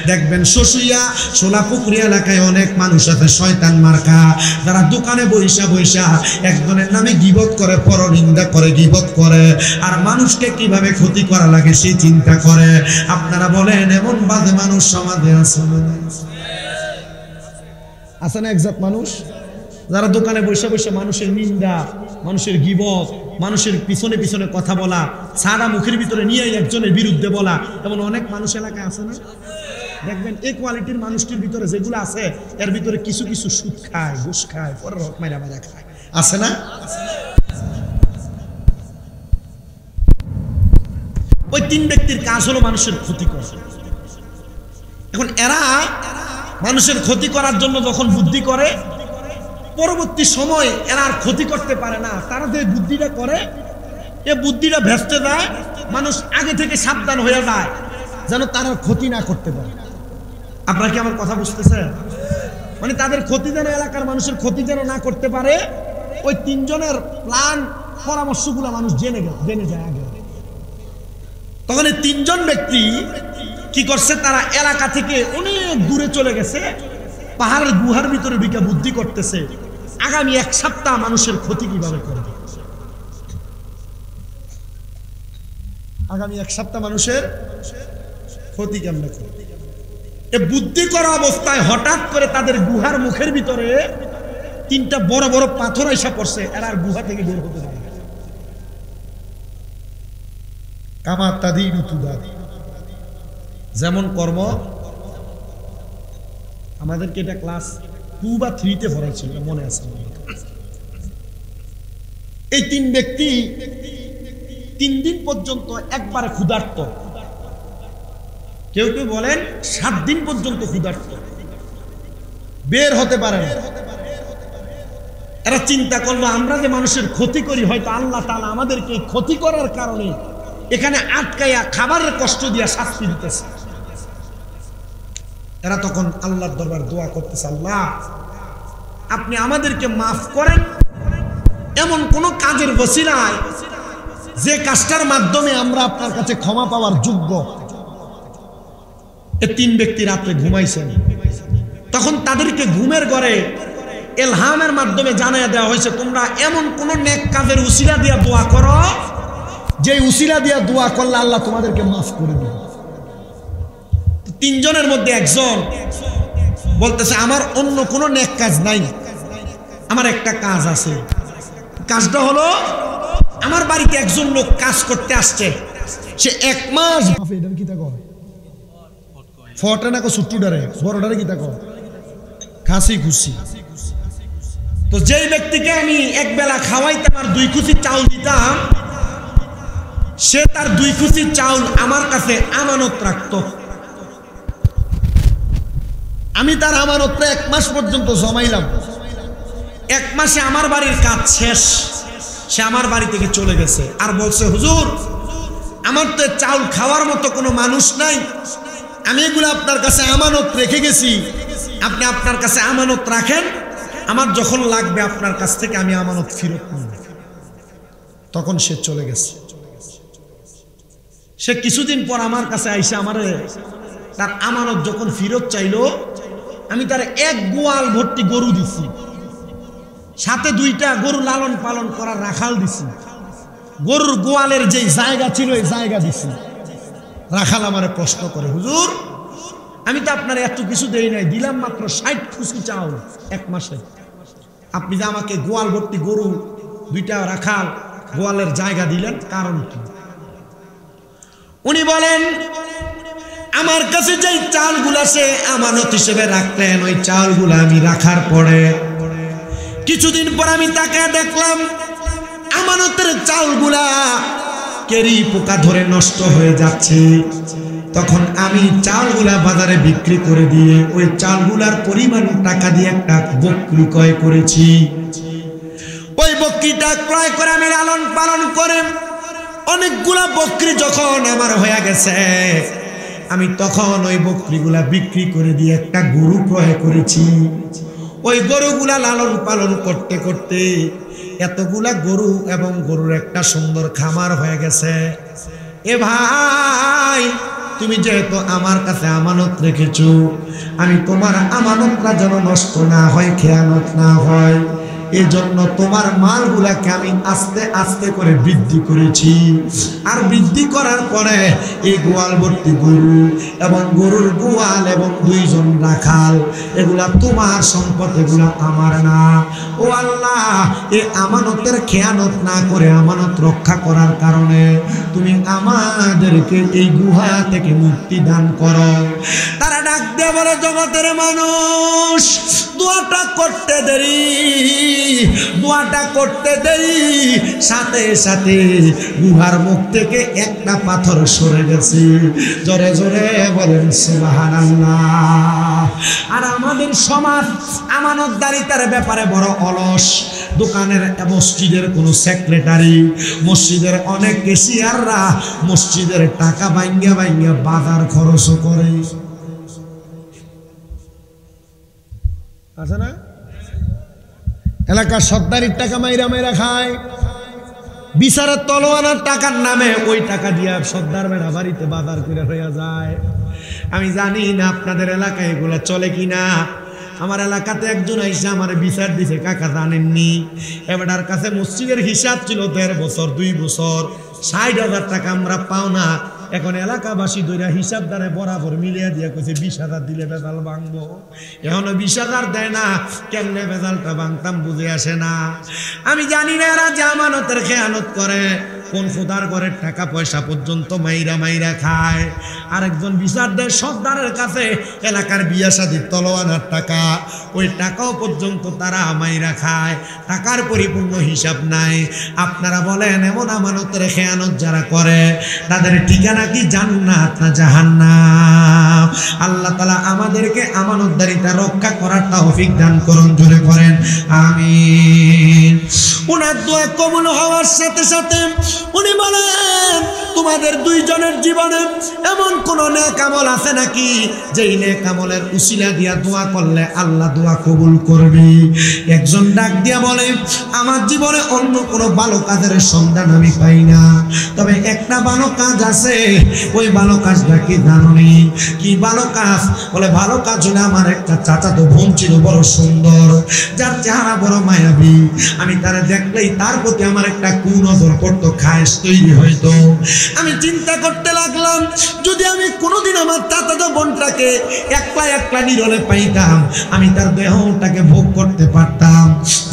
দেখবেন শশুইয়া সোলাপুকুরি এলাকায় অনেক মানুষ আছে শয়তান মার্কা, যারা দোকানে বইসা বইসা একজনের নামে গীবত করে, পরনিন্দা করে, গীবত করে, আর মানুষকে কিভাবে ক্ষতি করা লাগে সেই চিন্তা করে। আপনারা বলেন এমন বাজে মানুষ সমাজে আছে না? একজাত মানুষ যারা দোকানে বসে বসে মানুষের নিন্দা, মানুষের গীবত, মানুষের পিছনে পিছনে কথা বলা, সাদা মুখের ভিতরে নিয়ে একজনের বিরুদ্ধে বলা, এমন অনেক মানুষ এলাকায় আছে না? দেখবেন এই কোয়ালিটির মানুষটির ভিতরে যেগুলো আছে এর ভিতরে কিছু কিছু সুদ খায়, ঘুষ খায়, পরের হক মাইরা মাইরা খায়, আছে না? ওই 3 ব্যক্তির কাজ হলো মানুষের ক্ষতি করা। এখন এরা মানুষের ক্ষতি করার জন্য যখন বুদ্ধি করে, পরবর্তী সময় এরা আর ক্ষতি করতে পারে না। তারা যে বুদ্ধিটা করে, এ বুদ্ধিটা ভেস্তে যায়, মানুষ আগে থেকে সাবধান হয়ে যায় যেন তারা ক্ষতি না করতে পারে। আপনারা কি আমার কথা বুঝতেছেন? মানে তাদের ক্ষতি যেন, এলাকার মানুষের ক্ষতি যেন না করতে পারে, ওই 3 জনের প্ল্যান পরামর্শগুলো মানুষ জেনে যায় আগে। তখন এই 3 জন ব্যক্তি কি করছে, তারা এলাকা থেকে অনেক দূরে চলে গেছে, পাহাড়ের গুহার ভিতরে ঢুকে বুদ্ধি করতেছে আগামী 1 সপ্তাহ মানুষের ক্ষতি কিভাবে করবে। আগামী 1 সপ্তাহ মানুষের ক্ষতি কেমনে করবে। এ বুদ্ধি করা অবস্থায় হঠাৎ করে তাদের গুহার মুখের ভিতরে 3টা বড় বড় পাথর এসে পড়ছে, এরা আর গুহা থেকে বের হতে পারে না। কামা তাদিনু তুদাদি, যেমন কর্ম। আমাদেরকে এটা ক্লাস 2 বা 3-তে পড়াইছিল, মনে আছে? এই 3 ব্যক্তি 3 দিন পর্যন্ত একবারে ক্ষুধার্ত, কেউ কেউ বলেন 7 দিন পর্যন্ত ক্ষুধার্ত, বের হতে পারে না। এরা চিন্তা করলো আমরা যে মানুষের ক্ষতি করি, হয়তো আল্লাহ তাআলা আমাদেরকে ক্ষতি করার কারণে এখানে আটকাইয়া খাবারের কষ্ট দিয়া শাস্তি দিতেছে। এরা তখন আল্লাহর দরবার দোয়া করতেছে, আল্লাহ আপনি আমাদেরকে মাফ করেন, এমন কোন কাজের ওসিলায় যে কাজটার মাধ্যমে আমরা আপনার কাছে ক্ষমা পাওয়ার যোগ্য। এই 3 ব্যক্তি রাতে ঘুমাইছেন, তখন তাদেরকে ঘুমের ঘরে ইলহামের মাধ্যমে জানাইয়া দেওয়া হয়েছে, তোমরা এমন কোন নেক কাজের উসিলা দিয়া দোয়া করো যে উসিলা দিয়া দোয়া করলে আল্লাহ তোমাদেরকে মাফ করে দিবে। 3 জনের মধ্যে একজন বলতেছে, আমার অন্য কোনো নেক কাজ নাই, আমার একটা কাজ আছে। কাজটা হলো, আমার বাড়িতে একজন লোক কাজ করতে আসছে, সে 1 মাস কি থাকো ফটা না ছুট্টুডারে বড়ডারে কি থাকো খাসি খুশি। তো যেই ব্যক্তিকে আমি এক বেলা খাওয়াইতাম আর 2 খুশি চাউল দিতাম, সে তার 2 খুশি চাউল আমার কাছে আমানত রাখত। আমি তার আমানতটা 1 মাস পর্যন্ত জমাইলাম। 1 মাসে আমার বাড়ির কাজ শেষ, সে আমার বাড়ি থেকে চলে গেছে। আর বলছে, হুজুর আমার তো চাউল খাওয়ার মতো কোনো মানুষ নাই, আমি এগুলো আপনার কাছে আমানত রেখে গেছি, আপনি আপনার কাছে আমানত রাখেন, আমার যখন লাগবে আপনার কাছ থেকে আমি আমানত ফেরত নিব। তখন সে চলে গেছে। সে কিছুদিন পর আমার কাছে আইসে আমারে তার আমানত যখন ফেরত চাইলো, আমি তার 1 গোয়াল ভর্তি গরু দিছি, সাথে 2টা গরু লালন পালন করার রাখাল দিছি, গরুর গোয়ালের যে জায়গা ছিল এই জায়গা দিছি। রাখাল আমারে প্রশ্ন করে, হুজুর আমি তো আপনার এত কিছু দেই নাই, দিলাম মাত্র 60 খুশি চাউল 1 মাসে, আপনি যে আমাকে গোয়াল ভর্তি গরু, 2টা রাখাল, গোয়ালের জায়গা দিলেন, কারণ কি? উনি বলেন, আমার কাছে যে চালগুলা সে আমানত হিসেবে রাখলেন, ওই চালগুলা আমি রাখার পরে কিছুদিন পর আমি তাকায় দেখলাম আমানতের চালগুলা কেরি পোকা ধরে নষ্ট হয়ে যাচ্ছে। তখন আমি চালগুলা বাজারে বিক্রি করে দিয়ে ওই চালগুলার পরিমাণ টাকা দিয়ে একটা বকরি ক্রয় করেছি। ওই বকরিটা ক্রয় করে আমি লালন পালন করে অনেকগুলা বকরি যখন আমার হয়ে গেছে, আমি তখন ওই বকরিগুলা বিক্রি করে দিয়ে একটা গরু ক্রয় করেছি। ওই গরুগুলা লালন পালন করতে করতে এতগুলা গরু এবং গরুর একটা সুন্দর খামার হয়ে গেছে। এ ভাই, তুমি যেহেতু আমার কাছে আমানত রেখেছো, আমি তোমার আমানতটা যেন নষ্ট না হয়, খেয়ানত না হয়, এই জন্য তোমার মালগুলাকে আমি আস্তে আস্তে করে বৃদ্ধি করেছি। আর বৃদ্ধি করার পরে এই গোয়াল ভর্তি গরু এবং গরুর গোয়াল এবং 2 জন রাখাল, এগুলা তোমার সম্পদ, এগুলা আমার না। ও আল্লাহ, এই আমানতের খেয়ানত না করে আমানত রক্ষা করার কারণে তুমি আমাদেরকে এই গুহা থেকে মুক্তি দান করো। তারা ডাক দিয়ে বলে, জগতের মানুষ, দোয়াটা করতে দেরি, দোয়াটা করতে দেরি, সাথে সাথে গুহার মুখ থেকে একটা পাথর সরে গেছে। জোরে জোরে বলেন সুবহানাল্লাহ। আর আমাদের সমাজ আমানতদারিতার ব্যাপারে বড় অলস। দোকানের মসজিদের কোনো সেক্রেটারি, মসজিদের অনেক ক্যাশিয়াররা মসজিদের টাকা ভাঙ্গা ভাঙ্গা বাজার খরচ করে, আছে না? এলাকার সর্দারির টাকা মাইরা মাইরা খায়, বিচারের তলোয়ানার টাকার নামে ওই টাকা দিয়ে সর্দার বেড়া বাড়িতে বাজার করে হয়ে যায়। আমি জানি না আপনাদের এলাকায় এগুলা চলে কিনা। আমার এলাকাতে একজন আইসা আমার বিচার দিছে, কাকা জানেননি, এবারটার কাছে মসজিদের হিসাব ছিল 1.5 বছর 2 বছর, 60,000 টাকা আমরা পাও না। এখন এলাকাবাসী ধরে হিসাব দ্বারে বরাবর মিলিয়ে দিয়ে কইছে 20,000 দিলে বেজাল ভাঙবো। এখনো 20,000 দেয় না, কেমনে বেজালটা ভাঙতাম বুঝে আসে না। আমি জানি না এরা যে আমানতের খেয়ানত করে, কোন খোদার ঘরের টাকা পয়সা পর্যন্ত মাইরা মাইরা খায়। আরেকজন বিচার দেয় সর্দারের কাছে এলাকার বিয়া শাদির তলোয়ানার টাকা, ওই টাকাও পর্যন্ত তারা মাইরা খায়, টাকার পরিপূর্ণ হিসাব নাই। আপনারা বলেন, এমন আমানতের খেয়ানত যারা করে তাদের ঠিকানা কি জান্নাত না জাহান্নাম? আল্লাহ তাআলা আমাদেরকে আমানতদারিতা রক্ষা করার তৌফিক দান করুন। জোরে করেন আমিন। উনার দোয়া কবুল হওয়ার সাথে সাথে উনি বলেন, তোমাদের 2 জনের জীবনে এমন কোন নেক আমল আছে নাকি যেই নেক আমলের উসিলা দিয়া দোয়া করলে আল্লাহ দোয়া কবুল করবে? একজন ডাক দিয়া বলে, আমার জীবনে অন্য কোনো ভালো কাজের সন্ধান আমি পাই না, তবে একটা ভালো কাজ আছে। ওই ভালো কাজটা কি জানোনি? কি ভালো কাজ? বলে, ভালো কাজ হলে আমার একটা চাচাতো বোন ছিল বড় সুন্দর, যার চেহারা বড় মায়াবী, আমি তারা দেখলেই তার প্রতি আমার একটা কুনজর পড়তো, খায়েশ তৈরি হইতো। আমি চিন্তা করতে লাগলাম, যদি আমি কোনোদিন আমার চাচাতো বোনটাকে একলা একলা নিরলে পাইতাম, আমি তার দেহটাকে ভোগ করতে পারতাম।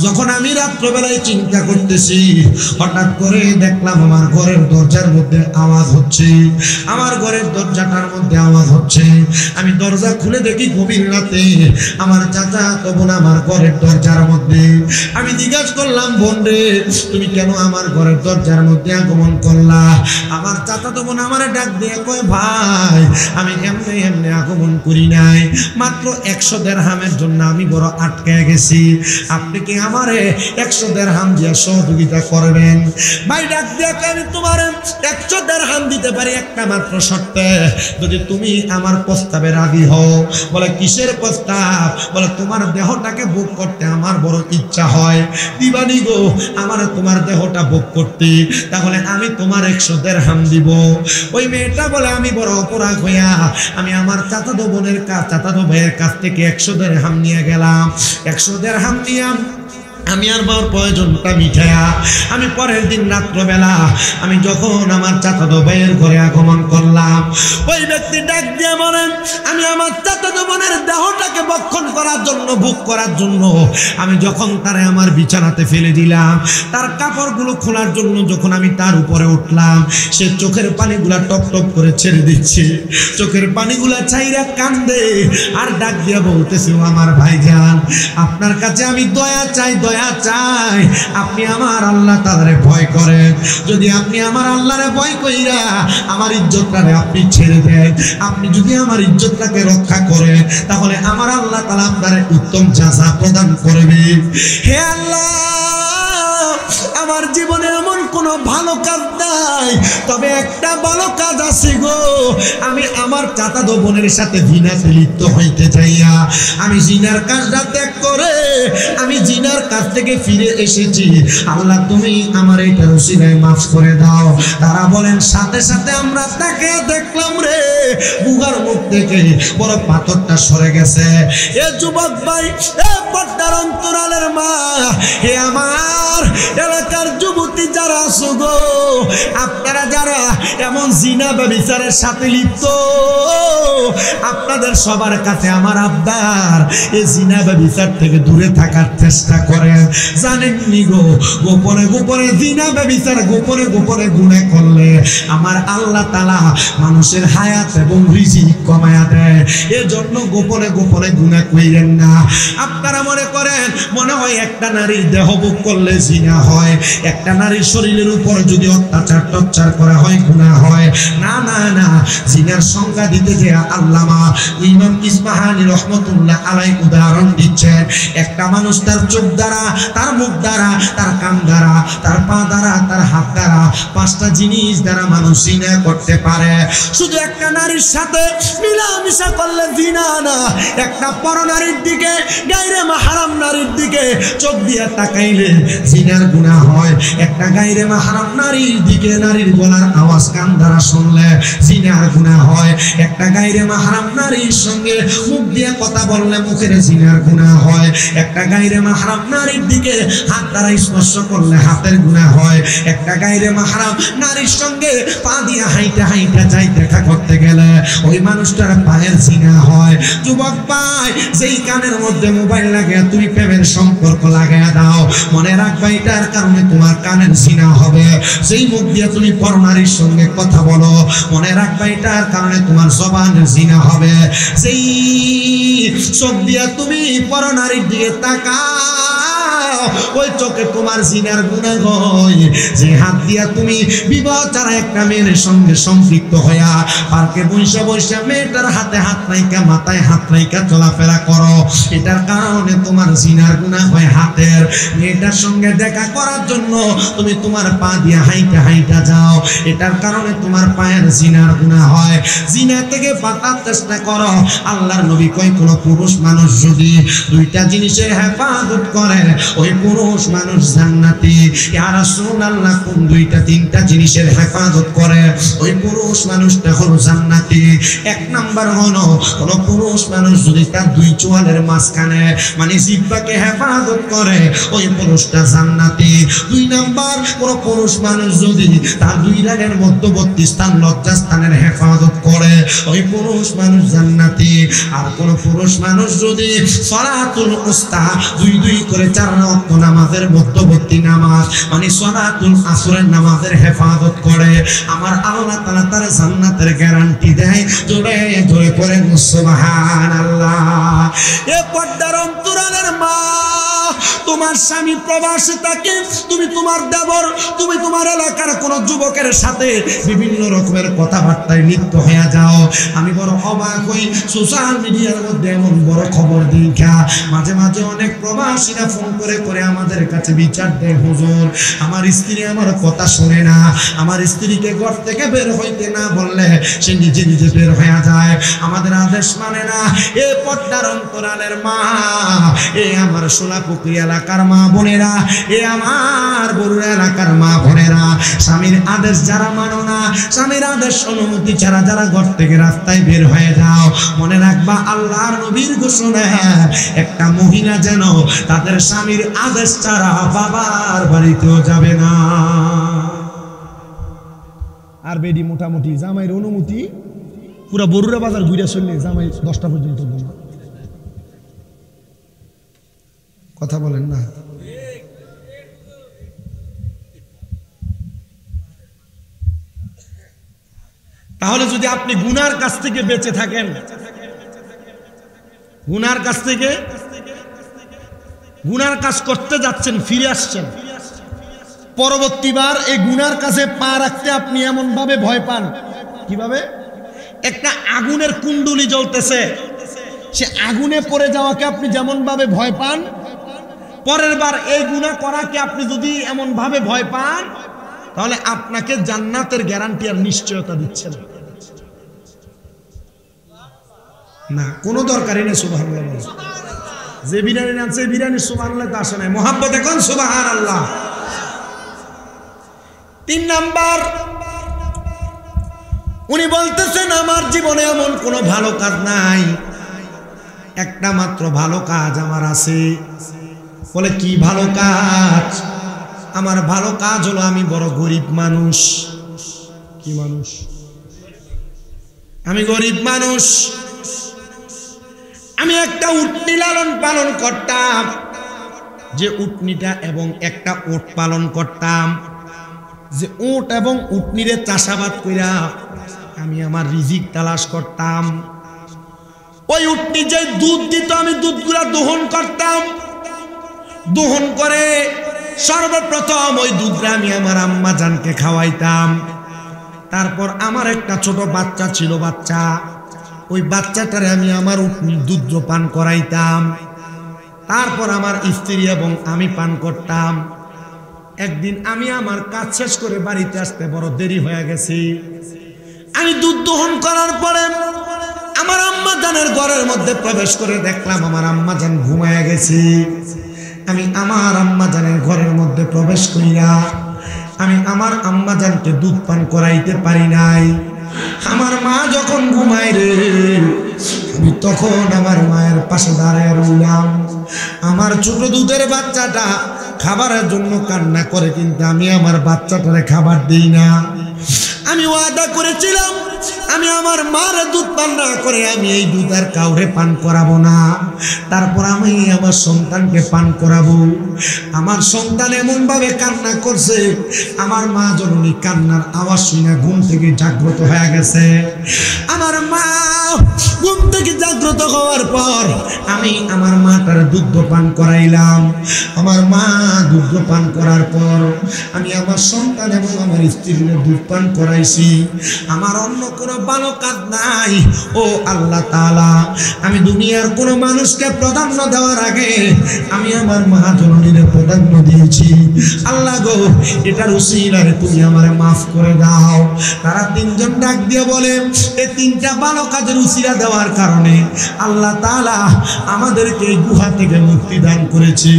যখন আমি রাত্রবেলায় চিন্তা করতেছি, হঠাৎ করে দেখলাম আমার ঘরের দরজার মধ্যে আওয়াজ হচ্ছে, আমার ঘরের দরজাটার মধ্যে আওয়াজ হচ্ছে। আমি দরজা খুলে দেখি গভীর রাতে আমার চাচাতো বোন আমার ঘরের দরজার মধ্যে। আমি জিজ্ঞাসা করলাম, বোন রে, তুমি কেন আমার ঘরের দরজার মধ্যে আগমন করলা? আমার চাচাতো বোন আমারে ডাক দিয়ে কয়, ভাই, আমি এমনি এমনি আগমন করি নাই, মাত্র 100 দিরহামের জন্য আমি বড় আটকে গেছি, আপনি কি আমারে 100 দিরহাম দিয়ে সহযোগিতা করবেন? ভাই ডাক দিয়ে, আমি তোমার 100 দিরহাম দিতে পারি একটা মাত্র শর্তে, যদি তুমি আমার প্রস্তাবে রাজি হও। বলে, কিসের প্রস্তাব? বলে, তোমার দেহটাকে ভোগ করতে আমার বড় ইচ্ছা হয়, দিবানি গো আমার তোমার দেহটা ভোগ করতে, তাহলে আমি তোমার 100 দিরহাম দিব। ওই মেয়েটা বলে, আমি বড় অপরাধ হইয়া আমি আমার চাচাতো বোনের চাচাতো ভাইয়ের কাছ থেকে 100 দিরহাম নিয়ে গেলাম। 100 দিরহাম নিয়ে আমি আর বড় প্রয়োজনটা মিঠাইয়া আমি পরের দিন রাত্রবেলা আমি যখন আমার চাচাতো ভাইয়ের ঘরে আগমন করলাম, ওই ব্যক্তি ডাক দিয়ে বলেন, আমি আমার চাচাতো বোনের দেহটাকে ভক্ষণ করার জন্য, ভোগ করার জন্য আমি যখন তারে আমার বিছানাতে ফেলে দিলাম, তার কাপড়গুলো খোলার জন্য যখন আমি তার উপরে উঠলাম, সে চোখের পানিগুলা টপ টপ করে ছেড়ে দিচ্ছে, চোখের পানিগুলা ছাইরা কান্দে আর ডাক দিয়ে বলতেছে, আমার ভাইজান, আপনার কাছে আমি দয়া চাই, দয়া চাই, আপনি আমার আল্লাহ তাআলারে ভয় করেন। যদি আপনি আমার আল্লাহরে ভয় কইরা আমার ইজ্জতটারে আপনি ছেড়ে দেন, আপনি যদি আমার ইজ্জতটাকে রক্ষা করেন, তাহলে আমার আল্লাহ তাআলা আপনারে উত্তম জাযা প্রদান করবে। হে আল্লাহ, ভালো কাজ নাই, তবে একটা ভালো কাজ আছে গো। আমি আমার চাচাতো বোনের সাথে জিনাতে লিপ্ত হইতে চাইয়া আমি জিনার কাজটা ত্যাগ করে আমি জিনার কাজ থেকে ফিরে এসেছি। আল্লাহ তুমি আমার এইটার উসিলায় মাফ করে দাও। তারা বলেন সাথে সাথে আমরা তাকে দেখলাম রে বুগার মুখ থেকে বড় পাথরটা সরে গেছে। এ যুবক ভাই, এ পর্দার অন্তরালের মা, হে আমার এলাকার যুবতী যারা আছো গো, আপনারা যারা এমন জিনা ব্যভিচারের সাথে লিপ্ত, আপনাদের সবার কাছে আমার আবদার এই জিনা ব্যভিচার থেকে দূরে থাকার চেষ্টা করেন। জানেননি গো, গোপনে গোপনে জিনা ব্যভিচার গোপনে গোপনে গুনাহ করলে আমার আল্লাহ তাআলা মানুষের হায়াত এবং রিজিক কমায়া দেয়। এজন্য গোপনে গোপনে গুনাহ কইরেন না। আপনারা মনে করেন মনে হয় একটা নারীর দেহ ভোগ করলে জিনা হয়, একটা নারীর শরীরের উপর যদি অত্যাচার টর্চার করা হয় গুনাহ হয়। না না না, জিনার সংজ্ঞা দিতে যে আল্লামা ইমাম ইসমাহানি রহমতুল্লাহ আলাইহি উদাহরণ দিচ্ছেন। একটা মানুষ তার চোখ দ্বারা, তার মুখ দ্বারা, তার কান দ্বারা, তার পা দ্বারা, তার হাত দ্বারা, পাঁচটা জিনিস দ্বারা মানুষ জিনা করতে পারে। শুধু একটা নারীর সাথে মিলামিশা করলে জিনা না, একটা পরনারীর দিকে, গায়রে মাহরাম নারীর দিকে চোখ দিয়ে তাকাইলে জিনার গুনাহ হয়। একটা গায়রে মাহরাম নারীর দিকে নারীর গলার আওয়াজ কান দ্বারা শুনলে জিনার গুনাহ হয়। একটা গায়রে মাহরাম নারীর সঙ্গে মুখ দিয়ে কথা বললে মুখের জিনার গুনাহ হয়। একটা গায়রে মাহরাম নারীর দিকে হাত দ্বারা স্পর্শ করলে হাতের গুনাহ হয়। একটা গায়রে মাহরাম নারীর সঙ্গে পা দিয়ে হাইটা হাইটা যাই দেখা করতে গেলে ওই মানুষটার পায়ের জিনা হয়। যুবক ভাই, যেই কানের মধ্যে মোবাইল লাগিয়ে তুমি প্রেমের সম্পর্ক লাগাইয়া দাও, মনে রাখবা এটার কারণে তোমার কানের জিনা হবে। যেই মুখ দিয়ে তুমি পরনারীর সঙ্গে কথা বলো, মনে রাখবা এটার কারণে তোমার জবানের জিনা হবে। যেই চোখ দিয়ে তুমি পরনারীর দিকে তাকাও, ওই চোখে তোমার জিনার গুনাহ হয়। যে হাত দিয়া তুমি বিবাহ ছাড়া একটা মেয়ের সঙ্গে সম্পৃক্ত হইয়া পার্কে বৈশা বৈশা মেয়েটার হাতে হাত রাইকা মাথায় হাত রাইকা চলাফেরা করো, এটার কারণে তোমার জিনার গুনাহ হয় হাতের। মেয়েটার সঙ্গে দেখা করার জন্য তুমি তোমার পা দিয়া হাইটা হাইটা যাও, এটার কারণে তোমার পায়ের জিনার গুনাহ হয়। জিনা থেকে বাঁচার চেষ্টা করো। আল্লাহর নবী কয় কোন পুরুষ মানুষ যদি দুইটা জিনিসের হেফাজত করে ওই পুরুষ মানুষ জান্নাতি। ইয়া রাসূলুল্লাহ, কোন দুইটা তিনটা জিনিসের হেফাজত করে ওই পুরুষ মানুষটা হলো জান্নাতি? এক নাম্বার হলো কোন পুরুষ মানুষ যদি তার দুই চোয়ালের মাঝখানে মানে জিহ্বাকে হেফাজত করে ওই পুরুষটা জান্নাতি। দুই নাম্বার কোন পুরুষ মানুষ যদি তার দুই রানের মধ্যবর্তী স্থান লজ্জাস্থানের হেফাজত করে ওই পুরুষ মানুষ জান্নাতি। আর কোন পুরুষ মানুষ যদি সালাতুল উস্তা দুই দুই করে 4 ওয়াক্ত নামাজের মধ্যবর্তী নামাজ মানে সালাতুল আসরের নামাজের হেফাজত করে, আমার আল্লাহ তাআলা তার জান্নাতের গ্যারান্টি দেয়। জোরে জোরে পড়ে সুবহানাল্লাহ। এ পর্দার অন্তরালের মা, তোমার স্বামী প্রবাসে থাকে, তুমি তোমার দেবর, তুমি তোমার এলাকার কোন যুবকের সাথে বিভিন্ন রকমের কথাবার্তায় লিপ্ত হয়ে যাও। আমি বড় অবাক হই, সোশ্যাল মিডিয়ার মধ্যে এমন বড় খবর দেখা মাঝে মাঝে অনেক প্রবাসীরা ফোন করে করে আমাদের কাছে বিচার দেয়, হুজুর আমার স্ত্রী আমার কথা শুনে না, আমার স্ত্রীকে ঘর থেকে বের হইতে না বললে সে নিজে নিজে বের হয়ে যায়, আমাদের আদেশ মানে না। এ পর্দার অন্তরালের মা, এ আমার সোনাপুকুরি এলাকার মা বোনেরা, এ আমার বড়ুয়া এলাকার মা বোনেরা, স্বামীর আদেশ যারা মানো না, স্বামীর আদেশ অনুমতি ছাড়া যারা ঘর থেকে রাস্তায় বের হয়ে যাও, মনে রাখবা আল্লাহর নবীর ঘোষণা, একটা মহিলা যেন তাদের স্বামীর আদেশ ছাড়া বাবার বাড়িতেও যাবে না। আর বেডি মোটামুটি জামাইয়ের অনুমতি পুরা বড়ুয়া বাজার ঘুরে চললে জামাই 10টা পর্যন্ত। কথা বলেন না? তাহলে যদি আপনি গুনার কাছ থেকে বেঁচে থাকেন, গুনার কাছ থেকে, গুনার কাজ করতে যাচ্ছেন, ফিরে আসছেন, পরবর্তীবার এই গুনার কাছে পা রাখতে আপনি এমন ভাবে ভয় পান, কিভাবে? একটা আগুনের কুণ্ডুলি জ্বলতেছে, সে আগুনে পড়ে যাওয়াকে আপনি যেমন ভাবে ভয় পান, পরের বার এই গুনাহ করাকে আপনি যদি এমন ভাবে ভয় পান তাহলে আপনাকে জান্নাতের গ্যারান্টি আর নিশ্চয়তা দিচ্ছে না, কোনো দরকারই নেই সুবহানাল্লাহ বলে। যে বিরিয়ানি আনছে বিরিয়ানি সুবহানাল্লাহ তো আসে নাই, মোহাব্বত এখন সুবহানাল্লাহ। 3 নাম্বার, উনি বলতেছেন আমার জীবনে এমন কোনো ভালো কাজ নাই, একটা মাত্র ভালো কাজ আমার আছে। বলে কি ভালো কাজ? আমার ভালো কাজ হলো আমি বড় গরিব মানুষ। কি মানুষ? আমি গরিব মানুষ। আমি একটা উটনি লালন পালন করতাম, যে উটনিটা এবং একটা উট পালন করতাম, যে উট এবং উটনিরে চাষাবাদ কইরা আমি আমার রিজিক তালাশ করতাম। ওই উটনি যে দুধ দিত আমি দুধগুলা দহন করতাম, দহন করে সর্বপ্রথম ওই দুধটা আমি আমার আম্মা জানকে খাওয়াইতাম। তারপর আমার একটা ছোট বাচ্চা ছিল, বাচ্চা, ওই বাচ্চাটারে আমি আমার উটনির দুধ পান করাইতাম। তারপর আমার স্ত্রী এবং আমি পান করতাম। একদিন আমি আমার কাজ শেষ করে বাড়িতে আসতে বড় দেরি হয়ে গেছে। আমি দুধ দহন করার পরে আমার আম্মা জানের ঘরের মধ্যে প্রবেশ করে দেখলাম আমার আম্মা জান ঘুমায়া গেছে। আমি আমার আম্মা জানের ঘরের মধ্যে প্রবেশ কইরা আমি আমার আম্মা জানকে দুধ পান করাইতে পারি নাই। আমার মা যখন ঘুমায় রে, আমি তখন আমার মায়ের পাশে দাঁড়ায় রইলাম। আমার ছোট দুধের বাচ্চাটা খাবারের জন্য কান্না করে, কিন্তু আমি আমার বাচ্চাটারে খাবার দিই না। আমি ওয়াদা করেছিলাম আমি আমার মার দুধ পান না করে আমি এই দুধ আর কাউরে পান করাবো না। তারপর আমি আমার সন্তানকে পান করাবো। আমার সন্তান এমন ভাবে কান্না করছে, আমার মা জননী কান্নার আওয়াজ শুনে ঘুম থেকে জাগ্রত হয়ে গেছে। আমার মা ঘুম থেকে জাগ্রত হওয়ার পর আমি আমার মাটার দুধ পান করাইলাম। আমার মা দুধ পান করার পর আমি আমার সন্তান এবং আমার স্ত্রীর দুধ পান করাইছি। আমার অন্য কোনো ভালো কাজ নাই। ও আল্লাহ তাআলা, আমি দুনিয়ার কোনো মানুষকে প্রাধান্য দেওয়ার আগে আমি আমার মা জননীর প্রাধান্য দিয়েছি। আল্লাহ গো, এটার উসিলায় তুমি আমারে মাফ করে দাও। তারা 3 জন ডাক দিয়ে বলে এই 3টা ভালো কাজের উসিলা দেওয়ার কারণে আল্লাহ তাআলা আমাদেরকে এই গুহা থেকে মুক্তি দান করেছে।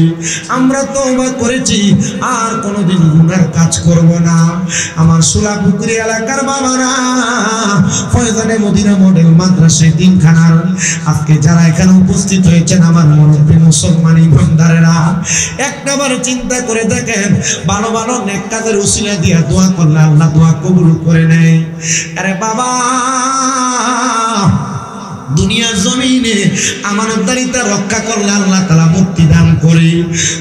আমরা তওবা করেছি, আর কোনোদিন গুনার কাজ করব না। আমার সোলাপুকুরি এলাকার বাবারা, ফয়জানে মদিনা মডেল মাদ্রাসা তিনখানার আজকে যারা এখানে উপস্থিত হয়েছেন আমার মুরব্বী মুসলমান ইমানদারেরা, একটাবার চিন্তা করে দেখেন, ভালো ভালো নেক কাজের উসিলা দিয়া দোয়া করলে আল্লাহ দোয়া কবুল করে নেয়। আরে বাবা, দুনিয়ার জমিনে আমানতদারিতা রক্ষা করলে আল্লাহ তাআলা মুক্তি দান করে।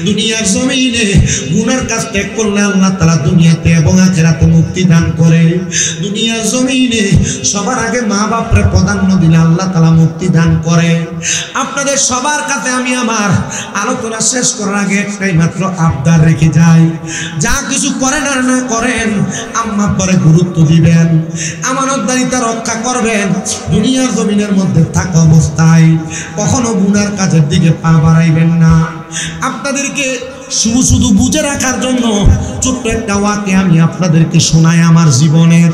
দুনিয়ার জমিনে গুনার কাজ ত্যাগ করলে আল্লাহ তাআলা দুনিয়াতে এবং আখিরাতে মুক্তি দান করে। দুনিয়ার জমিনে সবার আগে মা বাপরে প্রাধান্য দিলে আল্লাহ তাআলা মুক্তি দান করে। আপনাদের সবার কাছে আমি আমার আলোচনা শেষ করার আগে একটাই মাত্র আবদার রেখে যাই, যা কিছু করেন আর না করেন আম্মা পরে গুরুত্ব দিবেন, আমানতদারিতা রক্ষা করবেন। দুনিয়ার জমিনের মধ্যে থাকা অবস্থায় কখনো গুনার কাজের দিকে পা বাড়াইবেন না। আপনাদেরকে শুধু বুঝে রাখার জন্য ছোট্ট একটা ওয়াকে আমি আপনাদেরকে শোনাই আমার জীবনের।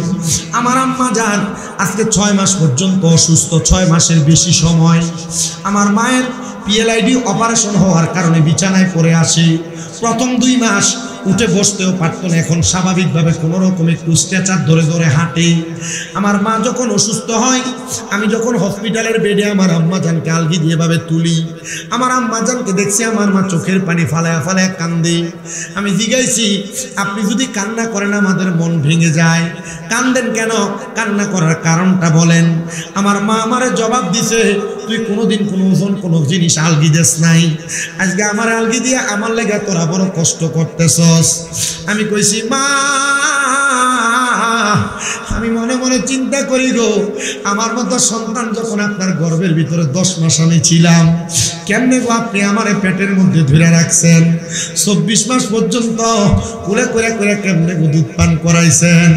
আমার আম্মা জান আজকে 6 মাস পর্যন্ত অসুস্থ, 6 মাসের বেশি সময়। আমার মায়ের পিএলআইডি অপারেশন হওয়ার কারণে বিছানায় পড়ে আসে। প্রথম 2 মাস উঠে বসতেও পারতো না, এখন স্বাভাবিকভাবে কোনো রকম একটু স্ট্রেচার ধরে ধরে হাঁটে। আমার মা যখন অসুস্থ হয়, আমি যখন হসপিটালের বেডে আমার আম্মা জানকে আলগি দিয়ে ভাবে তুলি, আমার আম্মা জানকে দেখছি আমার মা চোখের পানি ফালায়া ফালায়া কান্দে। আমি জিজ্ঞাসি, আপনি যদি কান্না করেন আমাদের মন ভেঙে যায়, কান্দেন কেন? কান্না করার কারণটা বলেন। আমার মা আমারে জবাব দিছে, তুই কোনোদিন কোনো ওজন কোনো জিনিস আলগি দেস নাই, আজকে আমার আলগি দিয়ে আমার লেগে তোরা বড় কষ্ট করতেছস। আমি কইছি, মা আমি মনে মনে চিন্তা করি গো, আমার মতো সন্তান যখন আপনার গর্ভের ভিতরে 10 মাস আমি ছিলাম, কেমনে গো আপনি আমার পেটের মধ্যে ধরে রাখছেন? 24 মাস পর্যন্ত কুলে করে করে কেমনে গো দুধ পান করাইছেন?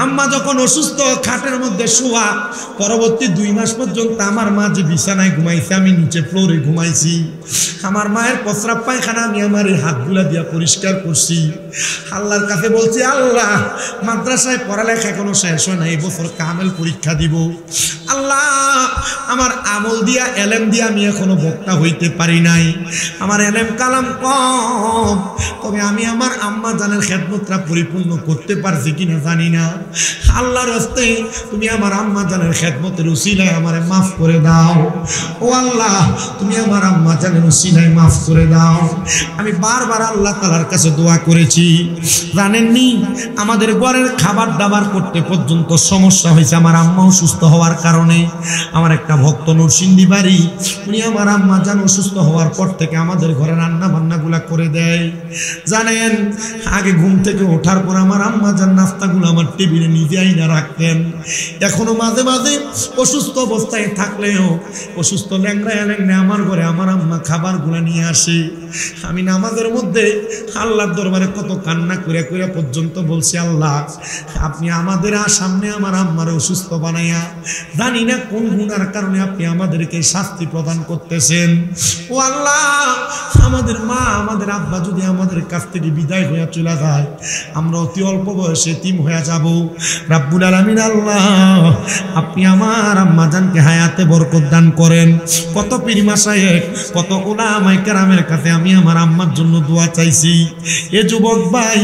আম্মা যখন অসুস্থ খাটের মধ্যে শোয়া, পরবর্তী 2 মাস পর্যন্ত আমার মা যে বিছানায় ঘুমাইছে, আমি নিচে ফ্লোরে ঘুমাইছি। আমার মায়ের প্রস্রাব পায়খানা আমি আমার এই হাতগুলা দিয়া পরিষ্কার করছি। আল্লাহর কাছে বলছি, আল্লাহ মাদ্রাসায় পড়ালেখা এখনো শেষ হয় না, এই বছর কামেল পরীক্ষা দিব। আল্লাহ আমার আমল দিয়া এলেম দিয়া আমি এখনো বক্তা হইতে পারি নাই, আমার এলেম কালাম কম, তবে আমি আমার আম্মা জানের খেদমতটা পরিপূর্ণ করতে পারছি কিনা জানি না। আল্লাহর রাস্তে তুমি আমার আম্মা জানের খেদমতের উসিলায় আমারে মাফ করে দাও। ও আল্লাহ তুমি আমার আম্মা জানের উসিলায় মাফ করে দাও। আমি বারবার আল্লাহ তাআলার কাছে দোয়া করেছি, জানেননি আমাদের ঘরের খাবার দাবার করতে পর্যন্ত সমস্যা হয়েছে আমার আম্মা অসুস্থ হওয়ার কারণে। আমার একটা ভক্ত নরসিংদী বাড়ি, উনি আমার আম্মা জান অসুস্থ হওয়ার পর থেকে আমাদের ঘরে রান্না বান্নাগুলা করে দেয়। জানেন আগে ঘুম থেকে ওঠার পর আমার আম্মা জান নাস্তাগুলো আমার টেবিলে নিজে আইনা রাখতেন। এখনো মাঝে মাঝে অসুস্থ অবস্থায় থাকলেও অসুস্থ ল্যাংড়ায় ল্যাংড়ায় আমার ঘরে আমার আম্মা খাবারগুলো নিয়ে আসে। আমি নামাজের মধ্যে আল্লাহর দরবারে কত কান্না করে করে পর্যন্ত বলছি, আল্লাহ আপনি আমাদের সামনে আমার আম্মার অসুস্থ বানাইয়া জানি না কোন গুনার কারণে আপনি আমাদেরকে শাস্তি প্রদান করতেছেন। ও আল্লাহ আমাদের মা আমাদের আব্বা যদি আমাদের কাছ থেকে বিদায় হয়ে চলে যায়, আমরা অতি অল্প বয়সে এতিম হয়ে যাব। রাব্বুল আলামিন আল্লাহ আপনি আমার আম্মা জানকে হায়াতে বরকত দান করেন। কত পীর মাশায়েখ কত উলামায়ে কেরামের কাছে আমি আমার আম্মার জন্য দোয়া চাইছি। এ যুবক ভাই,